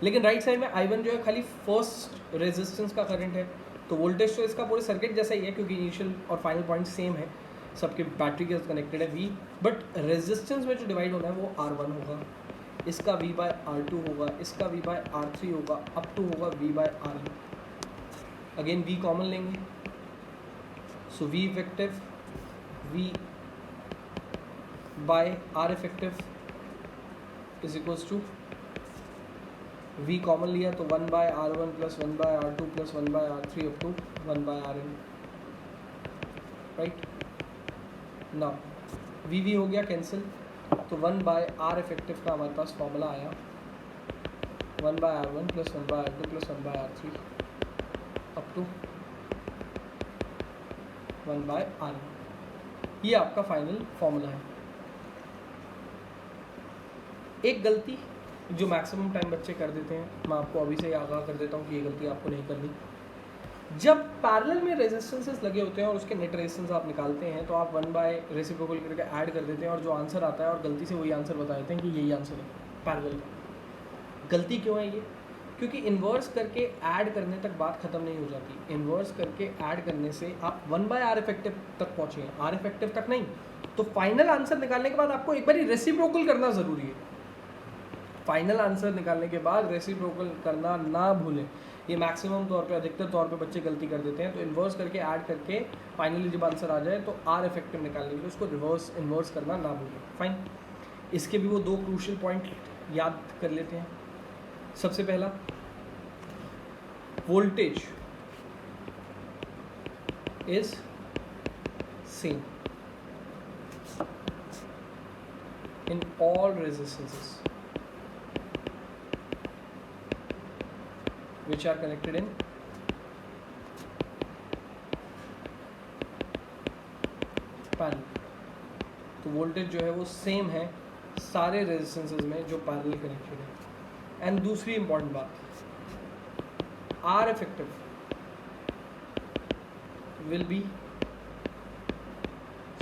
लेकिन राइट साइड में I1 जो है खाली फर्स्ट रेजिस्टेंस का करंट है, तो वोल्टेज तो इसका पूरे सर्किट जैसा ही है क्योंकि इनिशियल और फाइनल पॉइंट सेम है, सबके बैटरी के साथ कनेक्टेड है V, बट रेजिस्टेंस में जो डिवाइड होना है वो R1 होगा, इसका V/R2 होगा, इसका V/R3 होगा, अप टू होगा V/Rn। अगेन V कॉमन लेंगे, so V effective V/R effective is equals to V common लिया तो 1/R1 + 1/R2 + 1/R3 up to 1/Rn, right. Now V हो गया कैंसिल, तो 1/R इफेक्टिव का हमारे पास फॉर्मूला आया 1/R1 + 1/R2 + 1/R3 up to 1/Rn। ये आपका फाइनल फॉर्मूला है। एक गलती जो मैक्सिमम टाइम बच्चे कर देते हैं, मैं आपको अभी से ही आगाह कर देता हूँ कि ये गलती आपको नहीं करनी। जब पैरेलल में रेजिस्टेंसेस लगे होते हैं और उसके नेट रेजिस्टेंस आप निकालते हैं तो आप 1 बाय रेसिप्रोकल करके ऐड कर देते हैं और जो आंसर आता है और गलती से वही आंसर बता देते हैं कि यही आंसर है पैरेलल का। गलती क्यों है ये? क्योंकि इन्वर्स करके ऐड करने तक बात खत्म नहीं हो जाती। इन्वर्स करके ऐड करने से आप 1 बाय आर इफेक्टिव तक पहुँचे हैं, आर इफेक्टिव तक नहीं। तो फाइनल आंसर निकालने के बाद आपको एक बार रेसिप्रोकल करना ज़रूरी है। फाइनल आंसर निकालने के बाद रेसिप्रोकल करना ना भूलें। ये मैक्सिमम तौर पे, अधिकतर तौर पे बच्चे गलती कर देते हैं। तो इन्वर्स करके ऐड करके फाइनली जब आंसर आ जाए तो आर इफेक्टिव निकालने के लिए उसको रिवर्स इन्वर्स करना ना भूलें। फाइन, इसके भी वो 2 क्रूशियल पॉइंट याद कर लेते हैं। सबसे पहला, voltage is same in all resistances which are connected in parallel. तो वोल्टेज जो है वो सेम है सारे रेजिस्टेंसेस में जो पैरेलल कनेक्टेड है। एंड दूसरी इंपॉर्टेंट बात, R effective will be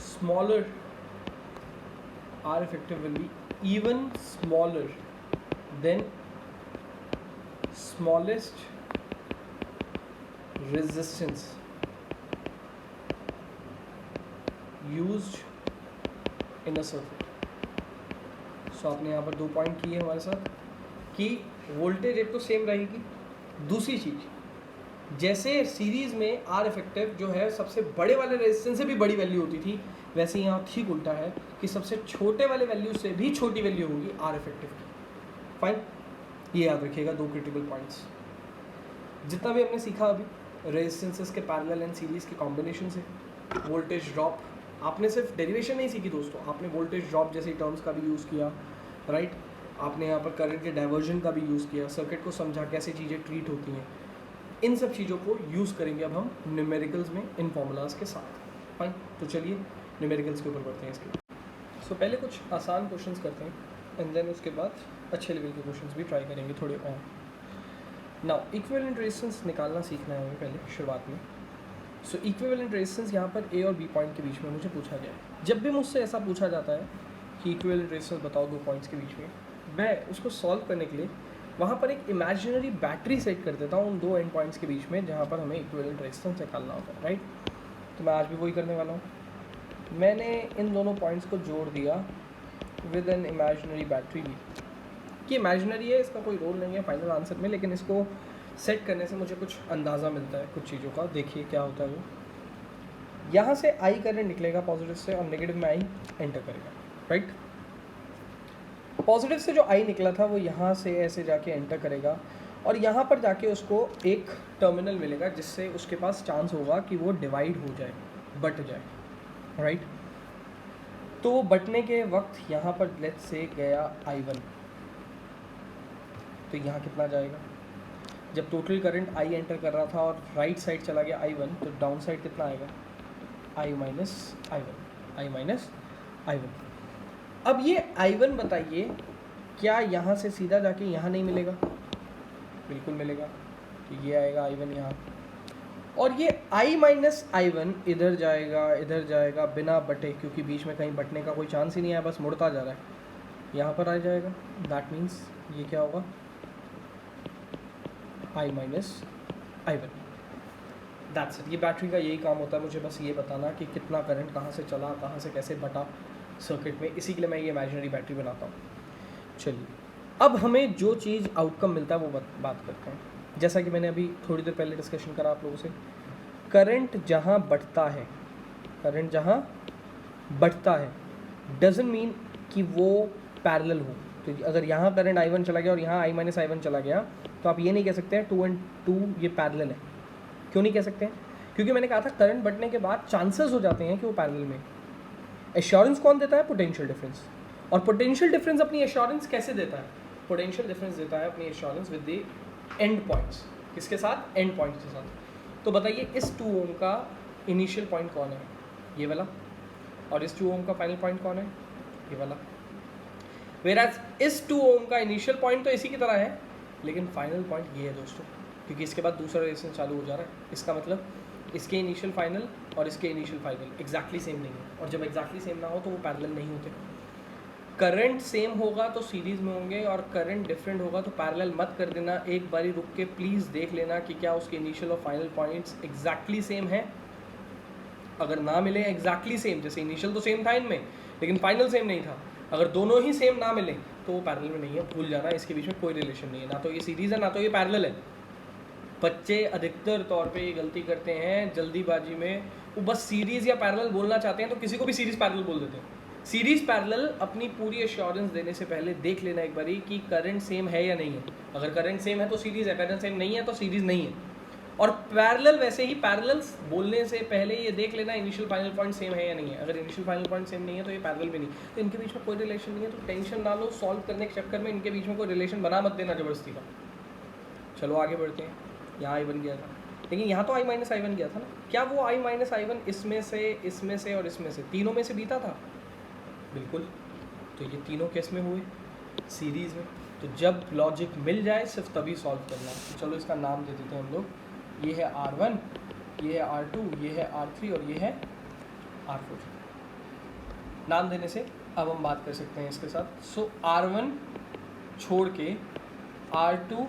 smaller, R effective will be even smaller than smallest resistance used in a circuit। So आपने यहाँ पर 2 पॉइंट किए हमारे साथ कि वोल्टेज एक तो सेम रहेगी, दूसरी चीज़ जैसे सीरीज़ में आर इफेक्टिव जो है सबसे बड़े वाले रेजिस्टेंस से भी बड़ी वैल्यू होती थी, वैसे यहाँ ठीक उल्टा है कि सबसे छोटे वाले वैल्यू से भी छोटी वैल्यू होगी आर इफेक्टिव की। फाइन, ये याद रखिएगा 2 क्रिटिकल पॉइंट्स। जितना भी हमने सीखा अभी रेजिस्टेंसेस के पैरेलल एंड सीरीज़ के कॉम्बिनेशन से, वोल्टेज ड्रॉप, आपने सिर्फ डेरिवेशन नहीं सीखी दोस्तों, आपने वोल्टेज ड्रॉप जैसे टर्म्स का भी यूज़ किया, राइट। आपने यहाँ पर करंट के डाइवर्जन का भी यूज़ किया, सर्किट को समझा कैसे चीज़ें ट्रीट होती हैं। इन सब चीज़ों को यूज़ करेंगे अब हम न्यूमेरिकल्स में इन फॉर्मूलाज के साथ। फाइन, तो चलिए न्यूमेरिकल्स के ऊपर बढ़ते हैं इसके। सो पहले कुछ आसान क्वेश्चंस करते हैं एंड देन उसके बाद अच्छे लेवल के क्वेश्चंस भी ट्राई करेंगे थोड़े और। नाउ इक्विवेलेंट रेजिस्टेंस निकालना सीखना है हमें पहले शुरुआत में। सो इक्विवेलेंट रेजिस्टेंस यहाँ पर ए और बी पॉइंट के बीच में मुझे पूछा गया है। जब भी मुझसे ऐसा पूछा जाता है कि इक्विवेलेंट रेजिस्टेंस बताओ 2 पॉइंट्स के बीच में, मैं उसको सॉल्व करने के लिए वहाँ पर एक इमेजिनरी बैटरी सेट कर देता हूँ उन 2 एंड पॉइंट्स के बीच में जहाँ पर हमें इक्विवेलेंट रेजिस्टेंस निकालना होता है, राइट। तो मैं आज भी वही करने वाला हूँ। मैंने इन दोनों पॉइंट्स को जोड़ दिया विद एन इमेजिनरी बैटरी भी। कि इमेजिनरी है, इसका कोई रोल नहीं है फाइनल आंसर में, लेकिन इसको सेट करने से मुझे कुछ अंदाज़ा मिलता है कुछ चीज़ों का। देखिए क्या होता है वो, यहाँ से आई करंट निकलेगा पॉजिटिव से और नेगेटिव में आई एंटर करेगा, राइट। पॉजिटिव से जो आई निकला था वो यहाँ से ऐसे जाके एंटर करेगा और यहाँ पर जाके उसको एक टर्मिनल मिलेगा जिससे उसके पास चांस होगा कि वो डिवाइड हो जाए, बट जाए, राइट। तो बटने के वक्त यहाँ पर लेट्स से गया I1, तो यहाँ कितना जाएगा? जब टोटल करंट I एंटर कर रहा था और राइट साइड चला गया I1, तो डाउन साइड कितना आएगा? I minus I1। अब ये I1 बताइए क्या यहाँ से सीधा जाके यहाँ नहीं मिलेगा? बिल्कुल मिलेगा। तो ये आएगा I1 यहाँ, और ये I माइनस I1 इधर जाएगा बिना बटे, क्योंकि बीच में कहीं बटने का कोई चांस ही नहीं है, बस मुड़ता जा रहा है, यहाँ पर आ जाएगा। दैट मीन्स ये क्या होगा? I minus I1। That's it. ये बैटरी का यही काम होता है, मुझे बस ये बताना कि कितना करंट कहाँ से चला, कहाँ से कैसे बटा सर्किट में। इसी के लिए मैं ये इमेजिनरी बैटरी बनाता हूँ। चलिए अब हमें जो चीज़ आउटकम मिलता है वो बात करते हैं। जैसा कि मैंने अभी थोड़ी देर पहले डिस्कशन करा आप लोगों से, करंट जहाँ बढ़ता है डजंट मीन कि वो पैरेलल हो। तो अगर यहाँ करंट I1 चला गया और यहाँ I माइनस I1 चला गया, तो आप ये नहीं कह सकते हैं 2 and 2 ये पैरेलल है। क्यों नहीं कह सकते हैं? क्योंकि मैंने कहा था करंट बढ़ने के बाद चांसेस हो जाते हैं कि वो पैरेलल में। एश्योरेंस कौन देता है? Potential difference. और पोटेंशियल डिफरेंस अपनी एश्योरेंस कैसे देता है? पोटेंशियल डिफरेंस देता है अपनी assurance with the end points. किसके साथ? एंड पॉइंट्स के साथ। तो बताइए इस 2 ओम का इनिशियल पॉइंट कौन है? ये वाला। और इस 2 ओम का फाइनल पॉइंट कौन है? ये वाला। वेराज इस 2 ओम का इनिशियल पॉइंट तो इसी की तरह है, लेकिन फाइनल पॉइंट ये है दोस्तों। क्योंकि इसके बाद दूसरा रेजिस्टेंस चालू हो जा रहा है। इसका मतलब इसके इनिशियल फाइनल और इसके इनिशियल फाइनल एग्जैक्टली सेम नहीं है, और जब एग्जैक्टली सेम ना हो तो वो पैरेलल नहीं होते। करंट सेम होगा तो सीरीज़ में होंगे, और करंट डिफरेंट होगा तो पैरेलल मत कर देना। एक बारी रुक के प्लीज़ देख लेना कि क्या उसके इनिशियल और फाइनल पॉइंट्स एग्जैक्टली सेम है। अगर ना मिले एग्जैक्टली सेम, जैसे इनिशियल तो सेम था इनमें लेकिन फाइनल सेम नहीं था, अगर दोनों ही सेम ना मिले तो वो पैरेलल में नहीं है, भूल जाना। इसके बीच में कोई रिलेशन नहीं है, ना तो ये सीरीज़ है ना तो ये पैरेलल है। बच्चे अधिकतर तौर पे ये गलती करते हैं जल्दीबाजी में, वो बस सीरीज़ या पैरेलल बोलना चाहते हैं तो किसी को भी सीरीज़ पैरेलल बोल देते हैं। सीरीज़ पैरेलल अपनी पूरी एश्योरेंस देने से पहले देख लेना एक बारी कि करंट सेम है या नहीं है। अगर करंट सेम है तो सीरीज़ है, करंट सेम नहीं है तो सीरीज़ नहीं है। और पैरेलल वैसे ही, पैरेलल्स बोलने से पहले ये देख लेना इनिशियल फाइनल पॉइंट सेम है या नहीं है। अगर इनिशियल फाइनल पॉइंट सेम नहीं है तो ये पैरेलल भी नहीं, तो इनके बीच में कोई रिलेशन नहीं है। तो टेंशन ना लो, सॉल्व करने के चक्कर में इनके बीच में कोई रिलेशन बना मत देना ज़बरदस्ती का। चलो आगे बढ़ते हैं। यहाँ आई बन गया था, लेकिन यहाँ तो i माइनस आई बन गया था ना। क्या वो i माइनस आई वन इसमें से और इसमें से तीनों में से बीता था? बिल्कुल। तो ये तीनों किस में हुए? सीरीज़ में। तो जब लॉजिक मिल जाए सिर्फ तभी सॉल्व करना है। तो चलो इसका नाम दे देते हैं हम लोग। ये है R1, ये है R2, ये है R3 और ये है R4। नाम देने से अब हम बात कर सकते हैं इसके साथ। सो R1 छोड़ के R2,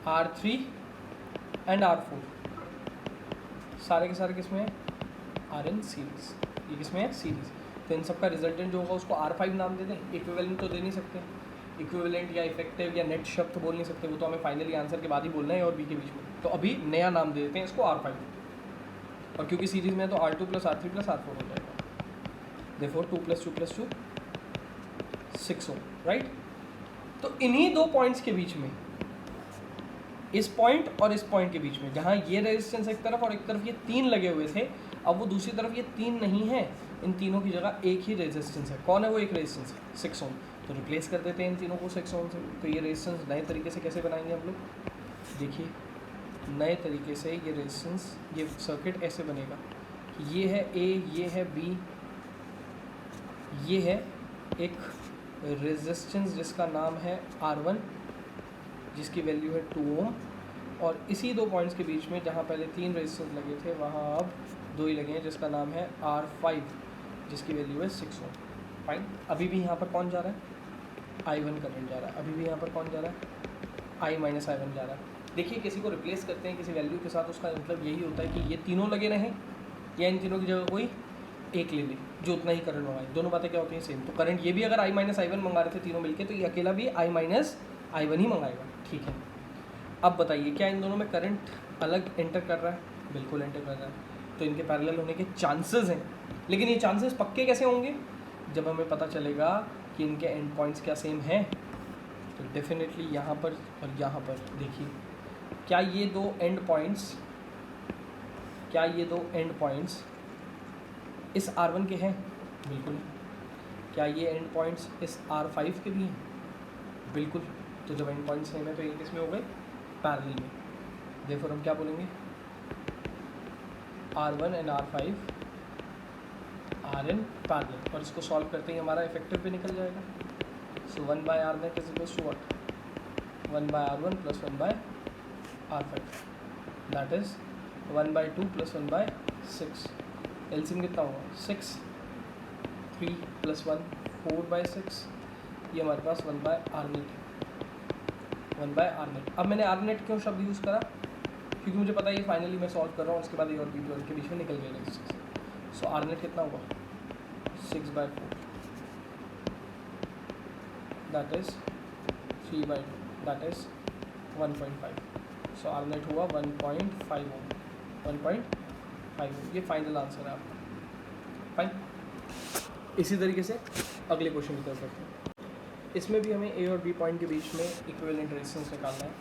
R3 एंड R4 सारे के सारे किसमें है? Rn series. ये किसमें है? सीरीज़। तो इन सब का रिजल्टेंट जो होगा उसको R5 नाम दे दें। इक्विवेलेंट तो दे नहीं सकते, इक्विवेलेंट या इफेक्टिव या नेट शब्द बोल नहीं सकते, वो तो हमें फाइनली आंसर के बाद ही बोलना है और बी के बीच में। तो अभी नया नाम दे देते हैं इसको R5, और क्योंकि सीरीज़ में तो R2 + R3 + R4 हो जाएगा। देयरफॉर 2 + 2 + 2 6 हो, राइट। तो इन्हीं दो पॉइंट्स के बीच में, इस पॉइंट और इस पॉइंट के बीच में, जहाँ ये रेजिस्टेंस एक तरफ और एक तरफ ये 3 लगे हुए थे, अब वो दूसरी तरफ ये 3 नहीं है। इन तीनों की जगह एक ही रेजिस्टेंस है। कौन है वो एक रेजिस्टेंस है? 6 ओम। तो रिप्लेस कर देते हैं इन तीनों को 6 ओम से। तो ये रेजिस्टेंस नए तरीके से कैसे बनाएंगे हम लोग? देखिए, नए तरीके से ये रेजिस्टेंस, ये सर्किट ऐसे बनेगा कि ये है A, ये है B, ये है एक रेजिस्टेंस जिसका नाम है R1, जिसकी वैल्यू है 2 ओम, और इसी दो पॉइंट्स के बीच में जहाँ पहले 3 रेजिस्टेंस लगे थे वहाँ अब 2 ही लगे हैं, जिसका नाम है R5, जिसकी वैल्यू है 6 ओम। फाइन। अभी भी यहाँ पर कौन जा रहा है? I1 करंट जा रहा है। अभी भी यहाँ पर कौन जा रहा है? I माइनस I1 जा रहा है। देखिए, किसी को रिप्लेस करते हैं किसी वैल्यू के साथ, उसका मतलब यही होता है कि ये तीनों लगे रहें या इन तीनों की जगह कोई एक ले ले जो उतना ही करंट मंगाए। दोनों बातें क्या होती हैं? सेम। तो करंट ये भी अगर I माइनस I1 मंगा रहे थे तीनों मिलके, तो ये अकेला भी I माइनस I1 ही मंगाएगा। ठीक है। अब बताइए, क्या इन दोनों में करंट अलग एंटर कर रहा है? बिल्कुल एंटर कर रहा है। तो इनके पैरेलल होने के चांसेस हैं, लेकिन ये चांसेस पक्के कैसे होंगे? जब हमें पता चलेगा कि इनके एंड पॉइंट्स क्या सेम हैं। तो डेफिनेटली यहाँ पर और यहाँ पर देखिए, क्या ये दो एंड पॉइंट्स इस R1 के हैं? बिल्कुल। क्या ये एंड पॉइंट्स इस R5 के भी हैं? बिल्कुल। तो जब एंड पॉइंट्स सेम है तो ये किस में हो गए? पैरेलल में। देखो हम क्या बोलेंगे? R1 and R5 Rn parallel, और इसको सॉल्व करते ही हमारा इफेक्टिव भी निकल जाएगा। So 1/Rnet is equals to what? 1/R1 + 1/R5, that is 1/2 + 1/6। LCM कितना होगा? 6, 3 + 1 4/6। ये हमारे पास 1/Rnet है। 1/Rnet। अब मैंने Rnet क्यों शब्द यूज़ करा? क्योंकि मुझे पता है ये फाइनली मैं सॉल्व कर रहा हूँ, उसके बाद A और B के बीच में निकल गए रेजिस्टेंस। सो Rnet कितना होगा? 6/4, that is 3/2, that is 1.5। So Rnet हुआ 1.5 ओम। 1.5 ओम, ये फाइनल आंसर है आपका। फाइन। इसी तरीके से अगले क्वेश्चन की तरफ बढ़ते हैं। इसमें भी हमें A और B पॉइंट के बीच में इक्विवेलेंट रेजिस्टेंस निकालना है।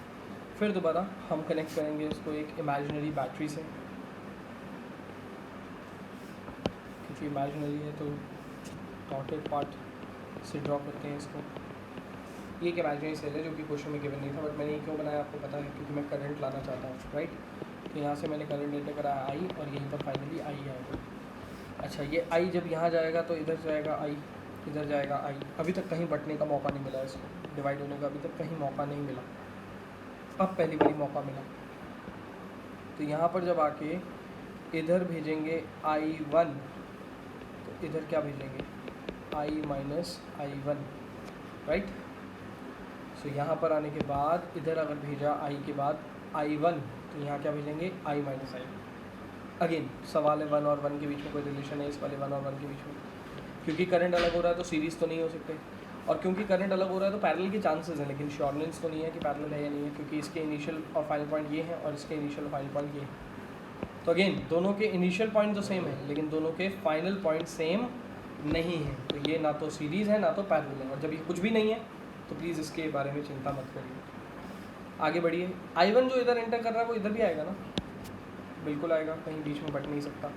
फिर दोबारा हम कनेक्ट करेंगे इसको एक इमेजिनरी बैटरी से, क्योंकि इमेजिनरी है तो डॉटेड पार्ट से ड्रॉ करते हैं इसको। ये एक इमेजिनरी सेल है जो कि क्वेश्चन में गिवन नहीं था, बट मैंने ये क्यों बनाया आपको पता है, क्योंकि मैं करंट लाना चाहता हूँ, राइट। तो यहाँ से मैंने करंट एंटर कराया I, और यहीं पर फाइनली I आएगा। अच्छा, ये I जब यहाँ जाएगा तो इधर जाएगा I, इधर जाएगा I। अभी तक कहीं बटने का मौका नहीं मिला इसको, डिवाइड होने का अभी तक कहीं मौका नहीं मिला। अब पहली बारी मौका मिला, तो यहाँ पर जब आके इधर भेजेंगे I1, तो इधर क्या भेजेंगे I माइनस I1, राइट। सो यहाँ पर आने के बाद इधर अगर भेजा I के बाद I1, तो यहाँ क्या भेजेंगे I माइनस I1। अगेन सवाल है 1 और 1 के बीच में कोई रिलेशन है इस वाले 1 और 1 के बीच में, क्योंकि करंट अलग हो रहा है तो सीरीज़ तो नहीं हो सकते, और क्योंकि करंट अलग हो रहा है तो पैरेलल के चांसेस हैं, लेकिन श्योरनेस तो नहीं है कि पैरेलल है या नहीं है, क्योंकि इसके इनिशियल और फाइनल पॉइंट ये हैं और इसके इनिशियल और फाइनल पॉइंट ये हैं। तो अगेन दोनों के इनिशियल पॉइंट तो सेम है, लेकिन दोनों के फाइनल पॉइंट सेम नहीं है, तो ये ना तो सीरीज़ है ना तो पैरेलल है। और जब ये कुछ भी नहीं है तो प्लीज़ इसके बारे में चिंता मत करिए, आगे बढ़िए। I1 जो इधर एंटर कर रहा है वो इधर भी आएगा ना, बिल्कुल आएगा, कहीं बीच में बट नहीं सकता,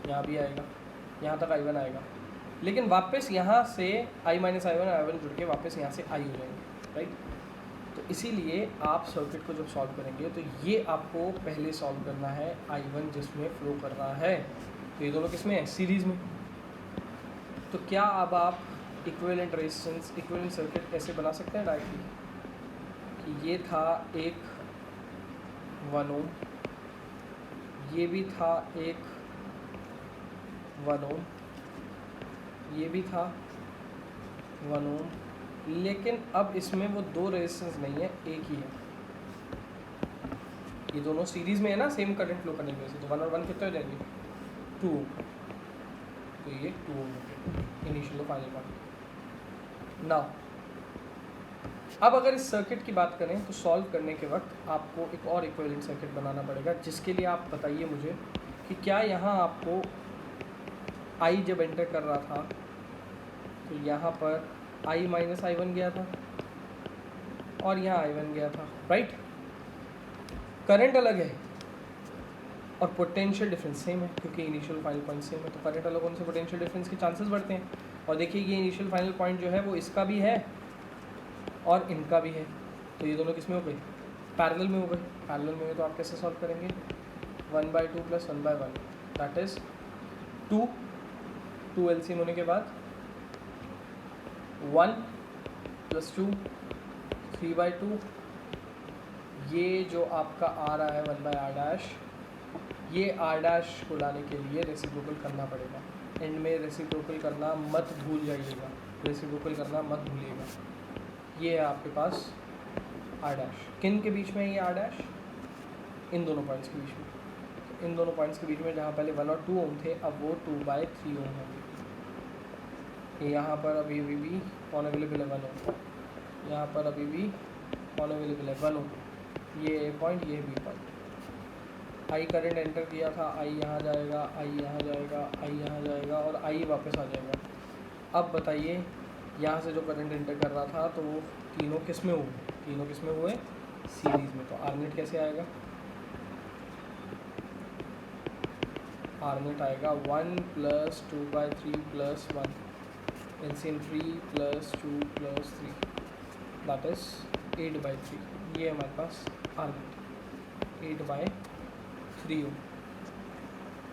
यहाँ भी आएगा, यहाँ तक I1 आएगा, लेकिन वापस यहाँ से I माइनस I1 जुड़ के वापस यहाँ से I हो जाएंगे, राइट। तो इसीलिए आप सर्किट को जब सॉल्व करेंगे तो ये आपको पहले सॉल्व करना है I1 जिसमें फ्लो कर रहा है, तो ये दोनों किसमें है, सीरीज़ में। तो क्या अब आप इक्विवेलेंट रेजिस्टेंस, इक्विवेलेंट सर्किट ऐसे बना सकते हैं डायरेक्टली कि ये था एक 1 ओम, ये भी था एक 1 ओम, ये भी था 1 ओम, लेकिन अब इसमें वो दो रेजिस्टेंस नहीं है, एक ही है। ये दोनों सीरीज़ में है ना, सेम करंट फ्लो करने की वजह से, तो 1 और 1 कितने हो जाएंगे 2 ओम, तो ये 2 ओम इनिशियल और फाइनल पॉइंट। नाउ अब अगर इस सर्किट की बात करें तो सॉल्व करने के वक्त आपको एक और इक्विवेलेंट सर्किट बनाना पड़ेगा, जिसके लिए आप बताइए मुझे कि क्या यहाँ आपको I जब एंटर कर रहा था तो यहाँ पर I माइनस I1 गया था और यहाँ I1 गया था, राइट। करंट अलग है और पोटेंशियल डिफरेंस सेम है, क्योंकि इनिशियल फाइनल पॉइंट सेम है, तो करंट अलग होने से पोटेंशियल डिफरेंस के चांसेस बढ़ते हैं। और देखिए ये इनिशियल फाइनल पॉइंट जो है वो इसका भी है और इनका भी है, तो ये दोनों किस में हो गए, पैरेलल में हो गए। पैरेलल में तो आप कैसे सॉल्व करेंगे, 1/2 + 1/1 दैट इज़ 2 एलसीएम होने के बाद 1 + 2 3/2, ये जो आपका आ रहा है 1/r', ये r' को लाने के लिए रेसिप्रोकल करना पड़ेगा। एंड में रेसिप्रोकल करना मत भूल जाइएगा, रेसिप्रोकल करना मत भूलिएगा। ये है आपके पास r', किन के बीच में है ये r', इन दोनों पॉइंट्स के बीच में। इन दोनों पॉइंट्स के बीच में जहाँ पहले 1 और 2 ओम थे, अब वो 2/3 ओम होंगे। ये यहाँ पर अभी भी कौन अवेलेबल है 1 ओम, यहाँ पर अभी भी कौन अवेलेबल है 1 ओम, ये A पॉइंट, ये B point. I current enter किया था, I यहाँ जाएगा, I यहाँ जाएगा, I यहाँ जाएगा और I वापस आ जाएगा। अब बताइए यहाँ से जो करंट एंटर कर रहा था तो वो तीनों किस में हुए, तीनों किस में हुए, सीरीज़ में। तो R नेट कैसे आएगा, R नेट आएगा 1 + 2/3 + 1 LCM 3 + 2 + 3 दैट इज़ 8/3। ये हमारे पास R नेट 8/3 ओम।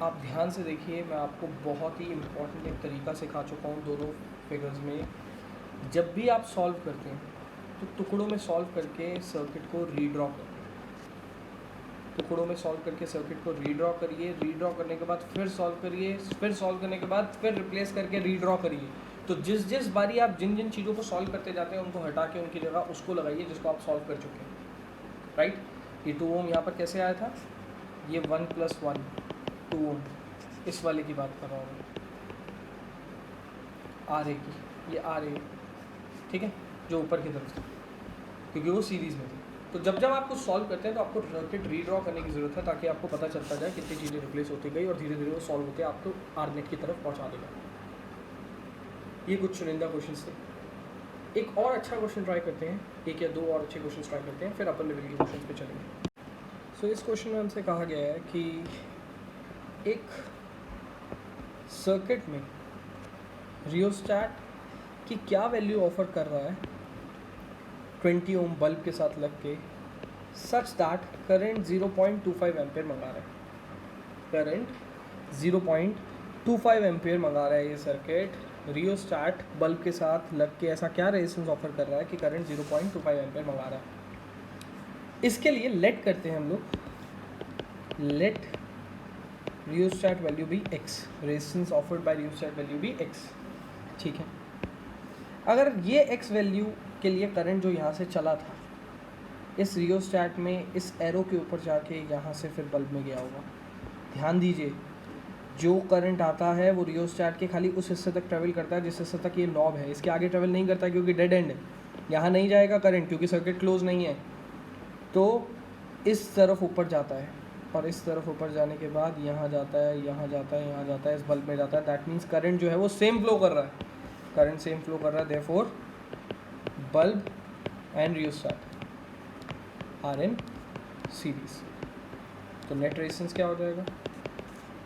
आप ध्यान से देखिए, मैं आपको बहुत ही इम्पोर्टेंट एक तरीका सिखा चुका हूँ दोनों फिगर्स में। जब भी आप सॉल्व करते हैं तो टुकड़ों में सॉल्व करके सर्किट को रीड्रॉ करिए, टुकड़ों में सॉल्व करके सर्किट को रीड्रॉ करिए, रीड्रॉ करने के बाद फिर सॉल्व करिए, फिर सॉल्व करने के बाद फिर रिप्लेस करके रीड्रॉ करिए। तो जिस बारी आप जिन जिन चीज़ों को सॉल्व करते जाते हैं उनको हटा के उनकी जगह उसको लगाइए जिसको आप सॉल्व कर चुके हैं, राइट। ये 2 ओम यहाँ पर कैसे आया था, ये 1 + 1 2 ओम, इस वाले की बात कर रहा हूँ मैं, RA की, ये RA, ठीक है, जो ऊपर की तरफ था, क्योंकि वो सीरीज़ में थी। तो जब जब आप कुछ सॉल्व करते हैं तो आपको सर्किट रीड्रॉ करने की ज़रूरत है, ताकि आपको पता चलता जाए कितनी चीज़ें रिप्लेस होती गई और धीरे धीरे वो सॉल्व होते आपको R नेट की तरफ पहुँचा देगा। ये कुछ चुनिंदा क्वेश्चन थे। एक और अच्छा क्वेश्चन ट्राई करते हैं, एक या दो और अच्छे क्वेश्चन ट्राई करते हैं, फिर अपर लेवल के क्वेश्चन पे चलेंगे। सो इस क्वेश्चन में हमसे कहा गया है कि एक सर्किट में रियोस्टैट की क्या वैल्यू ऑफर कर रहा है 20 ओम बल्ब के साथ लग के, सच दैट करंट 0.25 एम्पेयर मंगा रहा है, करंट 0.25 एम्पेयर मंगा रहा है ये सर्किट रियोस्टैट बल्ब के साथ लग के। ऐसा क्या रेजिस्टेंस ऑफर कर रहा है कि करंट 0.25 एम्पेयर मंगा रहा है। इसके लिए लेट करते हैं हम लोग, let rheostat value be x, resistance offered by rheostat value be x, ठीक है। अगर ये x वैल्यू के लिए करंट जो यहाँ से चला था इस रियोस्टैट में, इस एरो के ऊपर जाके यहाँ से फिर बल्ब में गया होगा, ध्यान दीजिए जो करंट आता है वो रियोस्टैट के खाली उस हिस्से तक ट्रेवल करता है जिस हिस्से तक ये नॉब है, इसके आगे ट्रेवल नहीं करता क्योंकि डेड एंड है, यहाँ नहीं जाएगा करंट क्योंकि सर्किट क्लोज नहीं है, तो इस तरफ ऊपर जाता है और इस तरफ ऊपर जाने के बाद यहाँ जाता है, यहाँ जाता है, यहाँ जाता है, इस बल्ब में जाता है। दैट मीन्स करंट जो है वो सेम फ्लो कर रहा है, करंट सेम फ्लो कर रहा है, therefore bulb and rheostat are in series. तो नेट रेजिस्टेंस क्या हो जाएगा,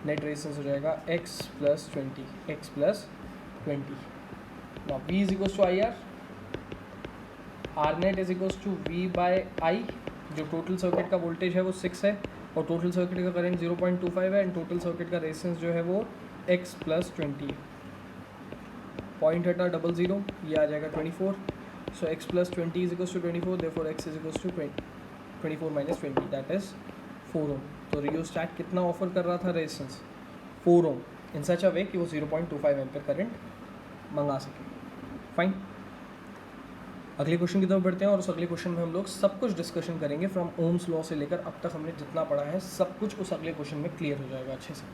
नेट रेजिस्टेंस हो जाएगा x प्लस 20, x प्लस 20। नाउ v is equals to I R net is equals to v by I, जो टोटल सर्किट का वोल्टेज है वो 6 है और टोटल सर्किट का करंट 0.25 है एंड टोटल सर्किट का रेजिस्टेंस जो है वो x प्लस 20 है। पॉइंट हटा 00, ये आ जाएगा 24। So x plus 20 is equals to 24, therefore x is equals to 24 minus 20, that is 4 ohm. तो रियोस्टैट कितना ऑफर कर रहा था रेजिस्टेंस, 4 ओम, इन सच अ वे कि वो 0.25 एम्पीयर करंट मंगा सके। फाइन, अगले क्वेश्चन की तरफ बढ़ते हैं और उस अगले क्वेश्चन में हम लोग सब कुछ डिस्कशन करेंगे फ्रॉम ओम्स लॉ से लेकर अब तक हमने जितना पढ़ा है सब कुछ उस अगले क्वेश्चन में क्लियर हो जाएगा अच्छे से।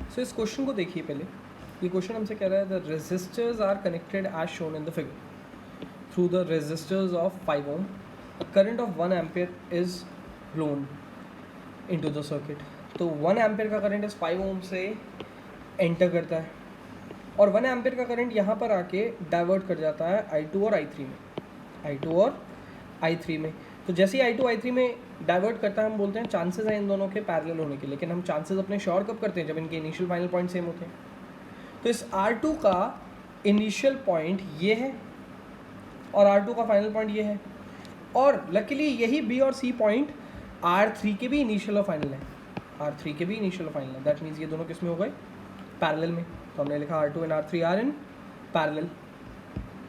सो इस क्वेश्चन को देखिए पहले, ये क्वेश्चन हमसे कह रहा है the resistors are connected as shown in the figure through the resistors of 5 ohm, a current of 1 ampere is flown into the circuit. तो 1 एम्पीयर का करंट इस 5 ओम से एंटर करता है और 1 एम्पीयर का करंट यहाँ पर आके डाइवर्ट कर जाता है I2 और I3 में, I2 और I3 में। तो जैसे ही I2 I3 में डाइवर्ट करता है हम बोलते हैं चांसेस हैं इन दोनों के पैरेलल होने के, लेकिन हम चांसेस अपने श्योर कब करते हैं, जब इनके इनिशियल फाइनल पॉइंट सेम होते हैं। तो इस R2 का इनिशियल पॉइंट ये है और R2 का फाइनल पॉइंट ये है, और लकीली यही B और C पॉइंट R3 के भी इनिशियल और फाइनल है, R3 के भी इनिशियल और फाइनल है। दैट मीन्स ये दोनों किस में हो गए, पैरेलल में। तो हमने लिखा R2 and R3 are in parallel.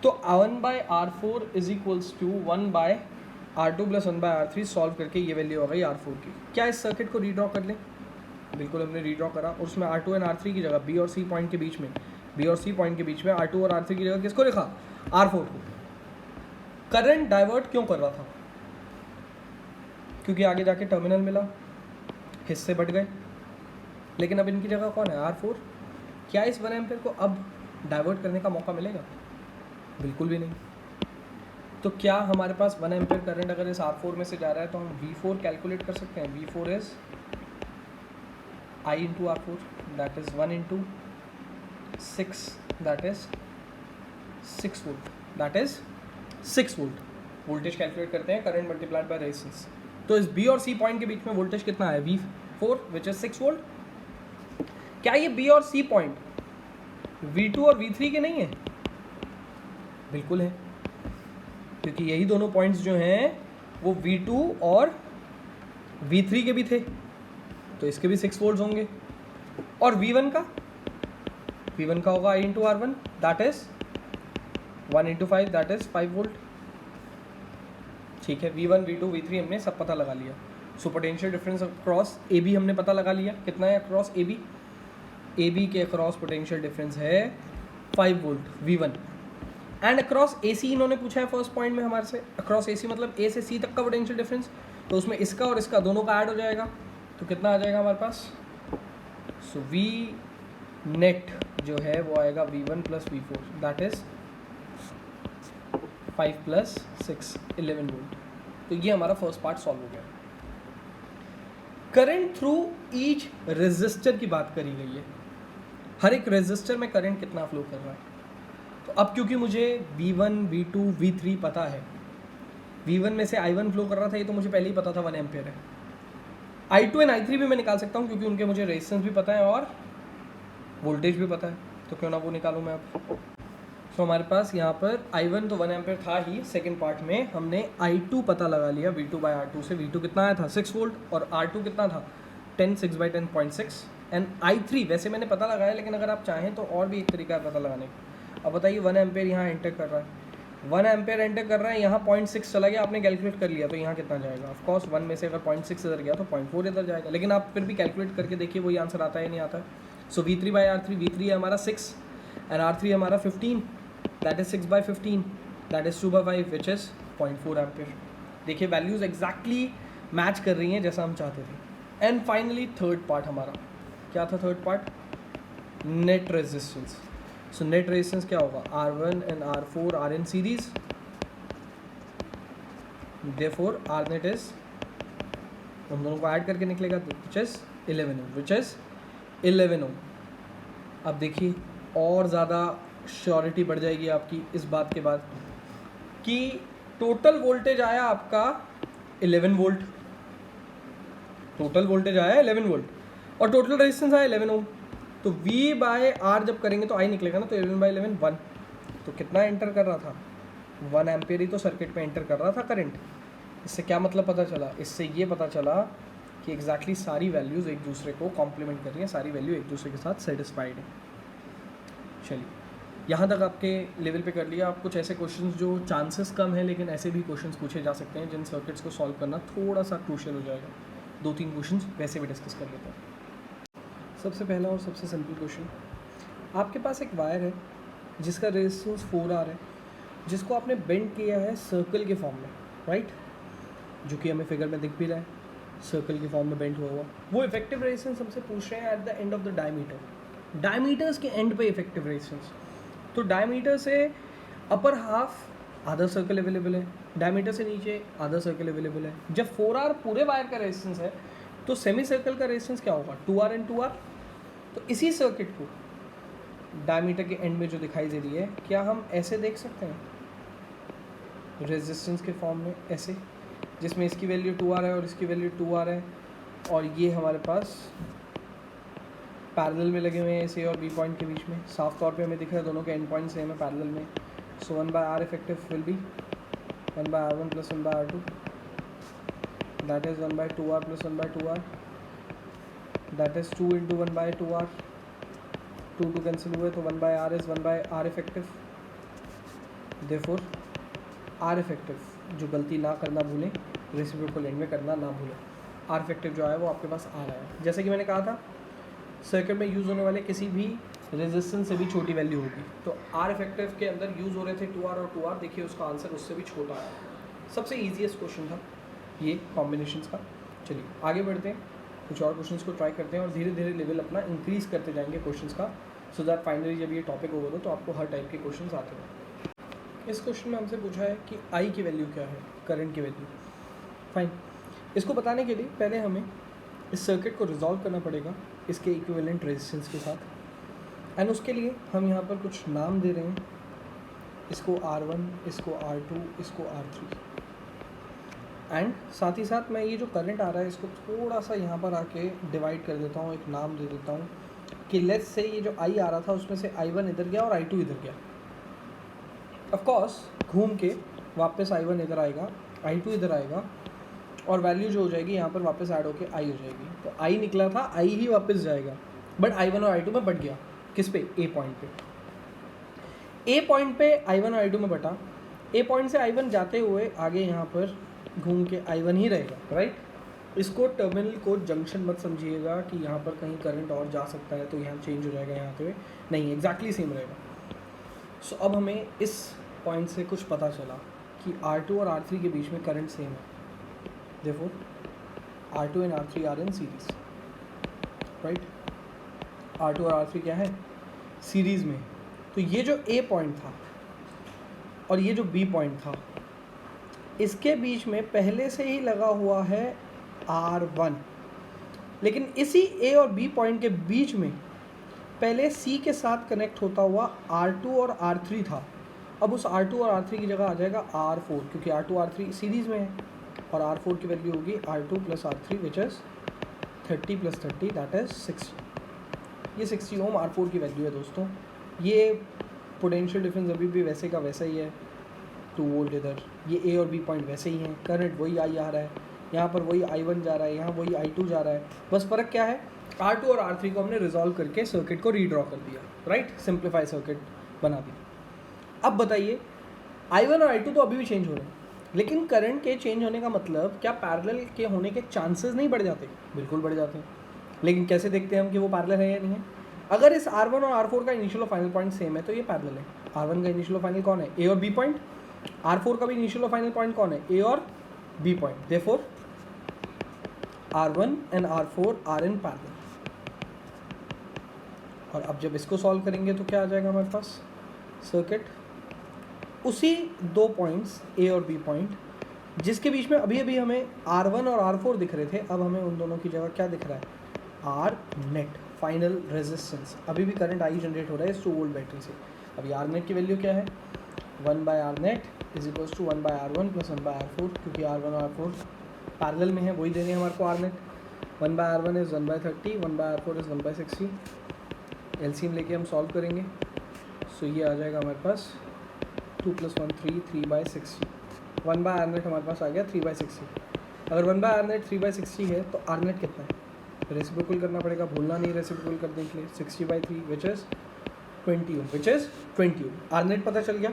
तो 1/R4 is equals to 1/R2 plus 1/R3 solve करके ये वैल्यू आ गई R4 की। क्या इस सर्किट को रीड्रॉ कर लें, बिल्कुल हमने रीड्रॉ करा और उसमें R2 एंड R3 की जगह B और C पॉइंट के बीच में, B और C पॉइंट के बीच में R2 और R3 की जगह किसको लिखा, R4 को। करंट डाइवर्ट क्यों कर रहा था, क्योंकि आगे जाके टर्मिनल मिला, हिस्से बढ़ गए, लेकिन अब इनकी जगह कौन है, R4। क्या इस 1 एम्पीयर को अब डाइवर्ट करने का मौका मिलेगा, बिल्कुल भी नहीं। तो क्या हमारे पास 1 एम्पीयर करंट अगर इस R4 में से जा रहा है तो हम V4 कैलकुलेट कर सकते हैं। V4 is I into R4, that is 1 into 6, that is 6 volt, that is 6 volt. Voltage calculate करते हैं, करंट मल्टीप्लाइड बाय रेजिस्टेंस। तो इस B और C पॉइंट के बीच में वोल्टेज कितना है, V4 विच इज 6 वोल्ट। क्या ये B और C पॉइंट V2 और V3 के नहीं है, बिल्कुल है, क्योंकि यही दोनों पॉइंट्स जो हैं वो V2 और V3 के भी थे, तो इसके भी 6 वोल्ट होंगे। और V1 का होगा I into R1, that is 1 into 5, that is 5 volt. ठीक है, V1 V2 V3 हमने सब पता लगा लिया। So potential difference across AB हमने पता लगा लिया, कितना है अक्रॉस AB के अक्रॉस पोटेंशियल डिफरेंस है 5 volt V1। And across AC इन्होंने पूछा है फर्स्ट पॉइंट में हमारे से, अक्रॉस AC मतलब A से C तक का पोटेंशियल डिफरेंस, तो उसमें इसका और इसका दोनों का ऐड हो जाएगा, तो कितना आ जाएगा हमारे पास। सो V नेट जो है वो आएगा V1 plus V4, that is 5 plus 6 11 volt. तो ये हमारा फर्स्ट पार्ट सॉल्व हो गया। करंट थ्रू ईच रेजिस्टर की बात करी गई है, हर एक रेजिस्टर में करंट कितना फ्लो कर रहा है। तो अब क्योंकि मुझे V1 V2 V3 पता है, V1 में से I1 फ्लो कर रहा था, ये तो मुझे पहले ही पता था 1 एम्पीयर है। I2 एंड I3 भी मैं निकाल सकता हूँ क्योंकि उनके मुझे रेजिस्टेंस भी पता है और वोल्टेज भी पता है, तो क्यों ना वो निकालूँ मैं अब। तो हमारे पास यहाँ पर I1 तो 1 एम्पीयर था ही, सेकंड पार्ट में हमने I2 पता लगा लिया V2/R2 से। V2 कितना आया था 6 वोल्ट और R2 कितना था 6/10.6 एंड I3 वैसे मैंने पता लगाया, लेकिन अगर आप चाहें तो और भी एक तरीका है पता लगाने का। अब बताइए 1 एम्पीयर यहाँ एंटर कर रहा है, 1 एम्पेयर एंटर कर रहा है, यहाँ 0.6 चला गया, आपने कैलकुलेट कर लिया तो यहाँ कितना जाएगा? ऑफ कोर्स 1 में से अगर 0.6 इधर गया तो 0.4 इधर जाएगा, लेकिन आप फिर भी कैलकुलेट करके देखिए वही आंसर आता है नहीं आता है। सो V3/R3, V3 है हमारा 6 एंड R3 है हमारा 15, that is 6/15, that is 2/5 which is 0.4 ampere. देखिए वैल्यूज़ एग्जैक्टली मैच कर रही हैं जैसा हम चाहते थे। एंड फाइनली थर्ड पार्ट हमारा क्या था? Third part net resistance. So net resistance क्या होगा? R1 and R4 are in series, therefore R net is, हम दोनों को ऐड करके निकलेगा which is 11 Om, which is 11 ओम। अब देखिए और ज़्यादा श्योरिटी बढ़ जाएगी आपकी इस बात के बाद कि टोटल वोल्टेज आया आपका 11 वोल्ट, टोटल वोल्टेज आया 11 वोल्ट और टोटल रेजिस्टेंस आया 11 ओम। तो V/R जब करेंगे तो I निकलेगा ना, तो 11/11 1, तो कितना एंटर कर रहा था? 1 एम्पेयर ही तो सर्किट में एंटर कर रहा था करंट। इससे क्या मतलब पता चला? इससे ये पता चला कि एग्जैक्टली सारी वैल्यूज़ एक दूसरे को कॉम्प्लीमेंट कर रही हैं, सारी वैल्यू एक दूसरे के साथ सेटिस्फाइड है। चलिए यहाँ तक आपके लेवल पे कर लिया। आप कुछ ऐसे क्वेश्चंस जो चांसेस कम है लेकिन ऐसे भी क्वेश्चंस पूछे जा सकते हैं जिन सर्किट्स को सॉल्व करना थोड़ा सा क्रूशियल हो जाएगा। 2-3 क्वेश्चंस वैसे भी डिस्कस कर लेते हैं। सबसे पहला और सबसे सिंपल क्वेश्चन, आपके पास एक वायर है जिसका रेजिस्टेंस 4R है, जिसको आपने बेंड किया है सर्कल के फॉर्म में, राइट, जो कि हमें फिगर में दिख भी रहा है, सर्कल के फॉर्म में बेंड हुआ हुआ। वो इफेक्टिव रेजिस्टेंस हमसे पूछ रहे हैं at the end of the diameter, diameters के एंड पे इफेक्टिव रेजिस्टेंस। तो डायमीटर से अपर हाफ आधा सर्कल अवेलेबल है, डायमीटर से नीचे आधा सर्कल अवेलेबल है। जब 4R पूरे वायर का रेजिस्टेंस है तो सेमी सर्कल का रेजिस्टेंस क्या होगा? 2R and 2R। तो इसी सर्किट को डायमीटर के एंड में जो दिखाई दे रही है, क्या हम ऐसे देख सकते हैं रेजिस्टेंस के फॉर्म में, ऐसे, जिसमें इसकी वैल्यू 2R है और इसकी वैल्यू 2R है और ये हमारे पास पैरेलल में लगे हुए हैं इस A और B पॉइंट के बीच में। साफ तौर पे हमें दिख रहा है दोनों के एंड पॉइंट सेम है पैरेलल में। सो 1/R effective will B 1/R1 plus 1/R2, that is 1/2R plus 1/2R, that is 2 into 1/2R, 2 cancel हुए तो 1/R is 1/R effective. Therefore R effective, जो गलती ना करना भूलें, रेसिप्रोकल एंड में करना ना भूलें, R इफेक्टिव जो है वो आपके पास आ रहा है। जैसे कि मैंने कहा था सर्किट में यूज़ होने वाले किसी भी रेजिस्टेंस से भी छोटी वैल्यू होगी, तो R इफेक्टिव के अंदर यूज़ हो रहे थे 2R और 2R, देखिए उसका आंसर उससे भी छोटा आया। सबसे ईजीएस्ट क्वेश्चन था ये कॉम्बिनेशंस का। चलिए आगे बढ़ते हैं, कुछ और क्वेश्चंस को ट्राई करते हैं और धीरे धीरे लेवल अपना इंक्रीज़ करते जाएंगे क्वेश्चंस का, सो दैट फाइनली जब ये टॉपिक ओवर हो तो आपको हर टाइप के क्वेश्चंस आते हैं। इस क्वेश्चन में हमसे पूछा है कि I की वैल्यू क्या है, करंट की वैल्यू। फाइन, इसको बताने के लिए पहले हमें इस सर्किट को रिजॉल्व करना पड़ेगा इसके इक्विवेलेंट रेजिस्टेंस के साथ, एंड उसके लिए हम यहाँ पर कुछ नाम दे रहे हैं, इसको R1, इसको R2, इसको R3, एंड साथ ही साथ मैं ये जो करंट आ रहा है इसको थोड़ा सा यहाँ पर आके डिवाइड कर देता हूँ, एक नाम दे देता हूँ कि लेट्स से ये जो I आ रहा था उसमें से I1 इधर गया और I2 इधर गया। ऑफ कोर्स घूम के वापस I1 इधर आएगा, I2 इधर आएगा और वैल्यू जो हो जाएगी यहाँ पर वापस ऐड होके I हो जाएगी। तो I निकला था, I ही वापस जाएगा, बट I1 और I2 में बट गया। किस पे? A पॉइंट पे। A पॉइंट पे I1 और I2 में बटा, A पॉइंट से I1 जाते हुए आगे यहाँ पर घूम के I1 ही रहेगा, राइट। इसको टर्मिनल को जंक्शन मत समझिएगा कि यहाँ पर कहीं करंट और जा सकता है तो यहाँ चेंज हो जाएगा, यहाँ पे नहीं, एग्जैक्टली सेम रहेगा। सो अब हमें इस पॉइंट से कुछ पता चला कि R2 और R3 के बीच में करंट सेम है, therefore R2 and R3 are in series, right? R2 और R3 क्या है? सीरीज़ में। तो ये जो A पॉइंट था और ये जो B पॉइंट था, इसके बीच में पहले से ही लगा हुआ है R1, लेकिन इसी A और B पॉइंट के बीच में पहले C के साथ कनेक्ट होता हुआ R2 और R3 था। अब उस R2 और R3 की जगह आ जाएगा R4, क्योंकि R2 R3 सीरीज़ में है और R4 की वैल्यू होगी R2 plus R3 which is 30 plus 30 that is 60। ये 60 ओम R4 की वैल्यू है दोस्तों। ये पोटेंशियल डिफरेंस अभी भी वैसे का वैसा ही है, 2 वोल्ट इधर, ये A और B पॉइंट वैसे ही हैं, करंट वही I आ रहा है, यहाँ पर वही I1 जा रहा है, यहाँ वही I2 जा रहा है। बस फ़र्क क्या है, R2 और R3 को हमने रिजॉल्व करके सर्किट को रीड्रॉ कर दिया, राइट, सिंप्लीफाई सर्किट बना दी। अब बताइए I1 और I2 तो अभी भी चेंज हो रहे हैं, लेकिन करंट के चेंज होने का मतलब क्या पैरेलल के होने के चांसेस नहीं बढ़ जाते? बिल्कुल बढ़ जाते हैं। लेकिन कैसे देखते हैं हम कि वो पैरेलल है या नहीं है? अगर इस R1 और R4 का इनिशियल और फाइनल पॉइंट सेम है तो ये पैरेलल है। R1 का इनिशियल और फाइनल कौन है? A और B पॉइंट। R4 का भी इनिशियल और फाइनल पॉइंट कौन है? A और B point. Therefore R1 and R4 are in parallel. और अब जब इसको सॉल्व करेंगे तो क्या आ जाएगा हमारे पास? सर्किट उसी दो पॉइंट्स A और B पॉइंट जिसके बीच में अभी अभी हमें R1 और R4 दिख रहे थे, अब हमें उन दोनों की जगह क्या दिख रहा है? R net final resistance. अभी भी करंट आई जनरेट हो रहा है इस 2 वोल्ट बैटरी से। अभी R नेट की वैल्यू क्या है? 1/R net is equals to 1/R1 plus 1/R4, क्योंकि R1 और R4 पैरेलल में है, वही देंगे हमारे को R net. 1/R1 is 1/30, 1/R4 is 1/60। LCM लेके हम सॉल्व करेंगे, सो ये आ जाएगा हमारे पास 2 + 1 3, 3/60। 1/R नेट हमारे पास आ गया 3/60। अगर 1/R नेट 3/60 है तो R नेट कितना है? रेसिप्रोकल करना पड़ेगा, भूलना नहीं रेसिप्रोकल करने के लिए। 60/3 which is 20 ohm, which is 20 ohm. R net पता चल गया।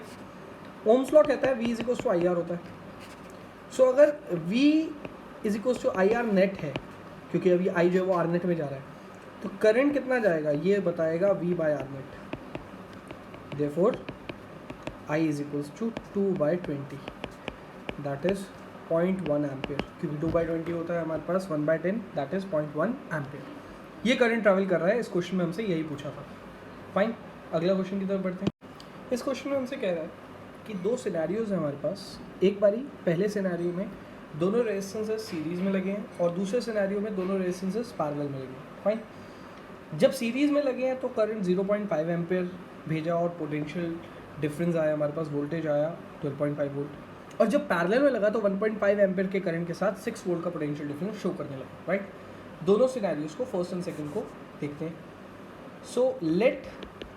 ओम्स लॉ कहता है V is equals to IR होता है। सो अगर V is equals to IR net है, क्योंकि अभी I जो है वो R नेट में जा रहा है, तो करंट कितना जाएगा ये बताएगा V/R net. Therefore I is equals to 2/20, that is 0.1 ampere, क्योंकि 2/20 होता है हमारे पास 1/10, दैट इज़ 0.1 एम्पियर। ये करंट ट्रैवल कर रहा है। इस क्वेश्चन में हमसे यही पूछा था। फाइन, अगला क्वेश्चन की तरफ बढ़ते हैं। इस क्वेश्चन में हमसे कह रहा है कि दो सिनेरियोज हैं हमारे पास। एक बारी पहले सिनेरियो में दोनों रेजिस्टेंसेस सीरीज़ में लगे हैं और दूसरे सिनेरियो में दोनों रेजिस्टेंसेस पैरेलल में लगे हैं। फाइन, जब सीरीज़ में लगे हैं तो करंट 0.5 एम्पियर भेजा और पोटेंशियल डिफरेंस आया हमारे पास, वोल्टेज आया 12.5 वोल्ट। और जब पैरेलल में लगा तो 1.5 एम्पियर के करंट के साथ 6 वोल्ट का पोटेंशियल डिफरेंस शो करने लगा। राइट, दोनों सिनेरियोज को फर्स्ट एंड सेकंड को देखते हैं। So let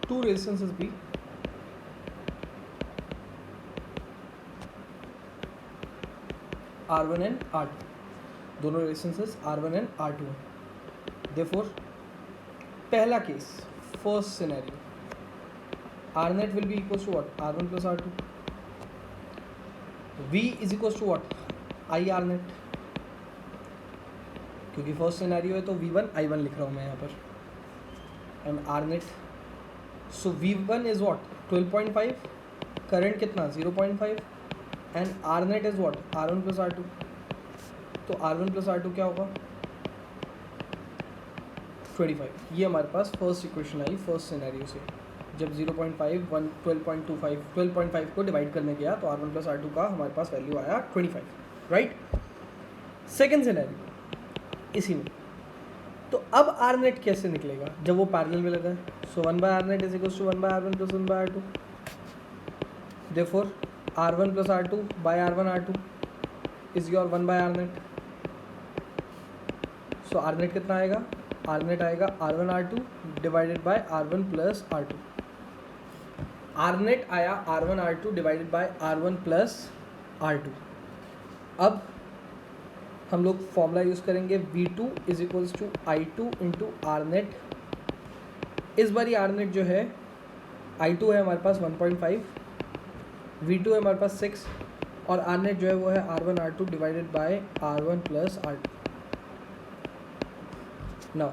two resistances be R1 and R2, दोनों रेजिस्टेंसेस R1 एंड R2 हैं। देयरफॉर पहला केस, first scenario, R net will be equals to what? R1 plus R2. V is equals to what? IR net, क्योंकि first scenario है तो V1 I1 लिख रहा हूँ मैं यहाँ पर, and R net, so V1 is what? 12.5, current कितना? 0.5, and R net is what? R1 plus R2। तो R1 plus R2 क्या होगा? 25। ये हमारे पास फर्स्ट इक्वेशन आई फर्स्ट सिनेरियो से। जब 0.5 1 12.5 को डिवाइड करने गया तो R1 प्लस R2 का हमारे पास वैल्यू आया 25। राइट, सेकेंड सिनेरियो इसी में। तो अब R नेट कैसे निकलेगा जब वो पैरेलल में लगा है? So 1/R net is equals to 1/R1 plus 1/R2। Therefore R1 plus R2 by R1 R2 is your 1/R net. So R net कितना आएगा? R नेट आएगा R1 R2 divided by R1 plus R2। R net आया R1 R2 divided by R1 plus R2। अब हम लोग formula use करेंगे V2 is equals to I2 into R net. इस बारी R नेट जो है I2 है हमारे पास 1.5, V2 है हमारे पास 6, और R नेट जो है वो है R1 R2 divided by R1 plus R2। ना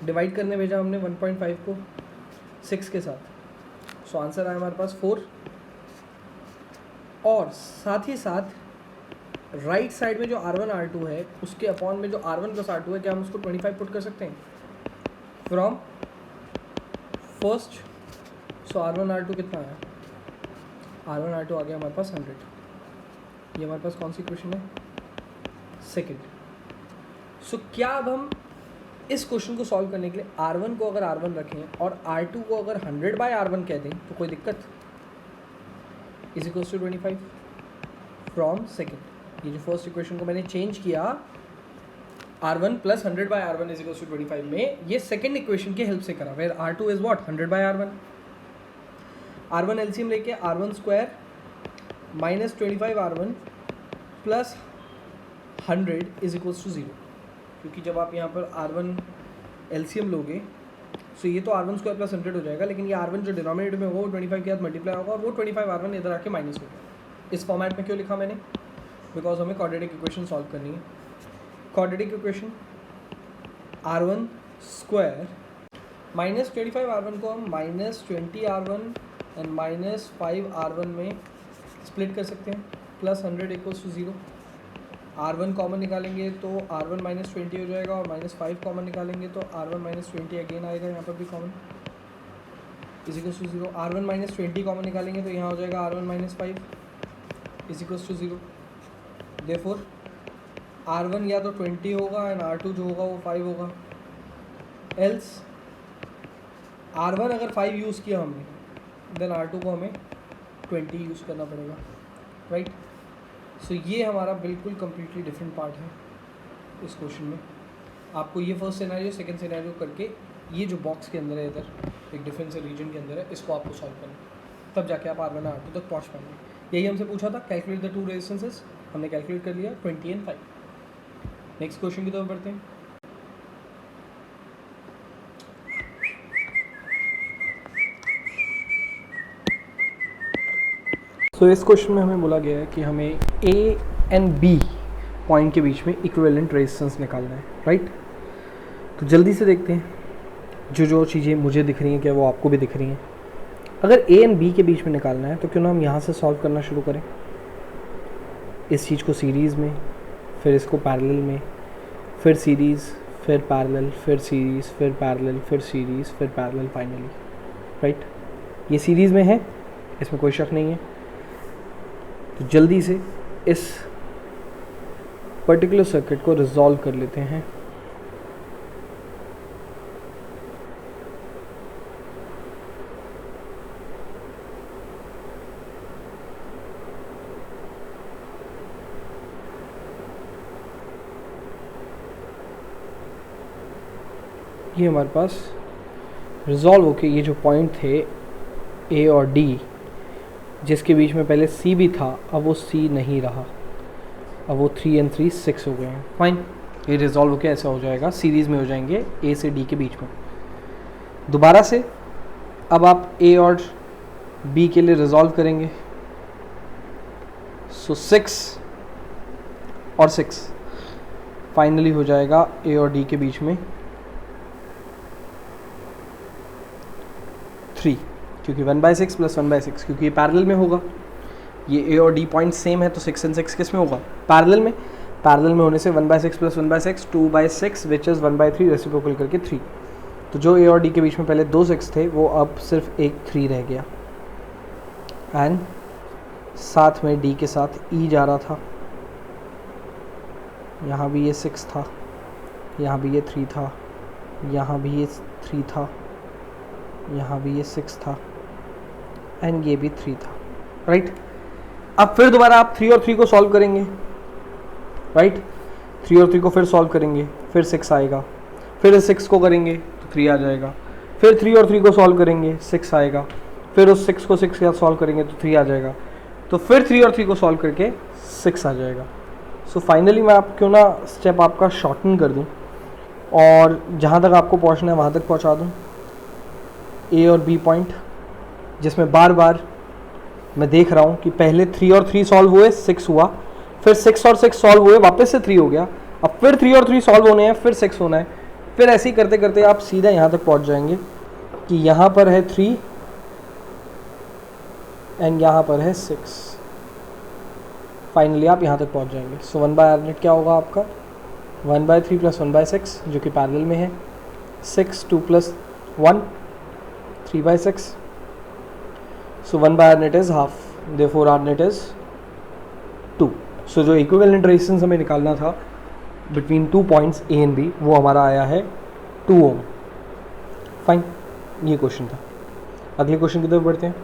डिवाइड करने भेजा हमने 1.5 को 6 के साथ, सो आंसर आया हमारे पास 4। और साथ ही साथ राइट साइड में जो R1 R2 है उसके अपॉन में जो R1 प्लस R2 है, क्या हम उसको 25 पुट कर सकते हैं from first? So R1 R2 कितना आया? R1 R2 आ गया हमारे पास 100। ये हमारे पास कौन सी क्वेश्चन है? सेकेंड। सो क्या अब हम इस क्वेश्चन को सॉल्व करने के लिए R1 को अगर R1 रखें और R2 को अगर 100/R1 कह दें तो कोई दिक्कत? Is equals to 25 from second. ये जो फर्स्ट इक्वेशन को मैंने चेंज किया R1 plus 100/R1 is equals to 25 में, ये सेकेंड इक्वेशन की हेल्प से करा, where R2 is what? 100/R1। R1 LCM लेके R1 square minus 25R1 plus 100 is equals to 0, क्योंकि जब आप यहाँ पर R1 एलसीएम लोगे सो ये तो R1 स्क्वायर प्लस 100 हो जाएगा, लेकिन ये R1 जो डिनोमिनेटर में होगा वो 25 के साथ मल्टीप्लाई होगा और वो 25 R1 इधर आके माइनस हो गया। इस फॉर्मेट में क्यों लिखा मैंने? बिकॉज हमें क्वाड्रेटिक इक्वेशन सॉल्व करनी है। Quadratic equation R1 square -25R1 को हम -20R1 एंड -5R1 में स्प्लिट कर सकते हैं, +100 = 0। R1 कॉमन निकालेंगे तो R1 -20 हो जाएगा, और -5 कॉमन निकालेंगे तो R1 -20 अगेन आएगा यहाँ पर भी कॉमन, = 0। R1 -20 कॉमन निकालेंगे तो यहाँ हो जाएगा R1 -5 = 0। देयरफॉर R1 या तो 20 होगा एंड R2 जो होगा वो 5 होगा। एल्स R1 अगर 5 यूज़ किया हमने, देन R2 को हमें 20 यूज़ करना पड़ेगा, राइट। सो ये हमारा बिल्कुल कम्प्लीटली डिफरेंट पार्ट है इस क्वेश्चन में। आपको ये फर्स्ट सिनेरियो सेकंड सिनेरियो करके ये जो बॉक्स के अंदर है इधर एक डिफरेंट से रीजन के अंदर है, इसको आपको सॉल्व करना, तब जाके आप R1 और R2 तक पहुँच पाएंगे। यही हमसे पूछा था, कैलकुलेट द टू रेजिस्टेंसेस, हमने कैलकुलेट कर लिया 20 एंड 5। नेक्स्ट क्वेश्चन की तरफ बढ़ते हैं। तो इस क्वेश्चन में हमें बोला गया है कि हमें A एंड B पॉइंट के बीच में इक्विवेलेंट रेजिस्टेंस निकालना है, राइट। तो जल्दी से देखते हैं, जो चीज़ें मुझे दिख रही हैं क्या वो आपको भी दिख रही हैं। अगर A एंड B के बीच में निकालना है तो क्यों ना हम यहाँ से सॉल्व करना शुरू करें, इस चीज़ को सीरीज़ में, फिर इसको पैरेलल में, फिर सीरीज़, फिर पैरेलल, फिर सीरीज़, फिर पैरेलल, फिर सीरीज़, फिर पैरेलल फाइनली, राइट। ये सीरीज़ में है, इसमें कोई शक नहीं है। तो जल्दी से इस पर्टिकुलर सर्किट को रिजॉल्व कर लेते हैं। ये हमारे पास रिजॉल्व होके ये जो पॉइंट थे A और D, जिसके बीच में पहले C भी था, अब वो C नहीं रहा, अब वो 3 and 3 6 हो गए हैं। फाइन, ये रिजॉल्व होके ऐसा हो जाएगा, सीरीज़ में हो जाएंगे A से D के बीच में। दोबारा से अब आप A और B के लिए रिजॉल्व करेंगे, सो 6 और 6 फाइनली हो जाएगा A और D के बीच में 3, क्योंकि 1/6 + 1/6, क्योंकि ये पैरेलल में होगा। ये A और D पॉइंट सेम है तो 6 and 6 किस में होगा? पैरेलल में। पैरेलल में होने से 1/6 + 1/6 2/6 विच इज़ 1/3 रेसिप्रोकल करके 3। तो जो A और D के बीच में पहले 2 6 थे वो अब सिर्फ एक 3 रह गया, एंड साथ में D के साथ E जा रहा था। यहाँ भी ये 6 था, यहाँ भी ये 3 था, यहाँ भी ये 3 था, यहाँ भी ये 6 था, एंड ये भी 3 था, राइट। अब फिर दोबारा आप 3 और 3 को सॉल्व करेंगे, राइट। 3 और 3 को फिर सॉल्व करेंगे, फिर 6 आएगा, फिर 6 को करेंगे तो 3 आ जाएगा, फिर 3 और 3 को सॉल्व करेंगे 6 आएगा, फिर उस 6 को 6 के साथ सॉल्व करेंगे तो 3 आ जाएगा, तो फिर 3 और 3 को सॉल्व करके 6 आ जाएगा। सो फाइनली मैं आप क्यों ना स्टेप आपका शॉर्टन कर दूँ और जहाँ तक आपको पहुँचना है वहाँ तक पहुँचा दूँ। A और B पॉइंट, जिसमें बार बार मैं देख रहा हूँ कि पहले 3 और 3 सॉल्व हुए 6 हुआ, फिर 6 और 6 सॉल्व हुए वापस से 3 हो गया, अब फिर 3 और 3 सॉल्व होने हैं, फिर 6 होना है, फिर ऐसे ही करते करते आप सीधा यहाँ तक पहुँच जाएंगे कि यहाँ पर है 3 एंड यहाँ पर है 6। फाइनली आप यहाँ तक पहुँच जाएंगे। सो 1/R नेट क्या होगा आपका? 1/3 + 1/6 जो कि पैरेलल में है, 6 2 + 1 3/6। So 1/R net is half, therefore R net is 2. So जो इक्विवेलेंट रेजिस्टेंस हमें निकालना था between 2 points A and B वो हमारा आया है 2 ओम। फाइन, ये क्वेश्चन था। अगले क्वेश्चन की तरफ बढ़ते हैं।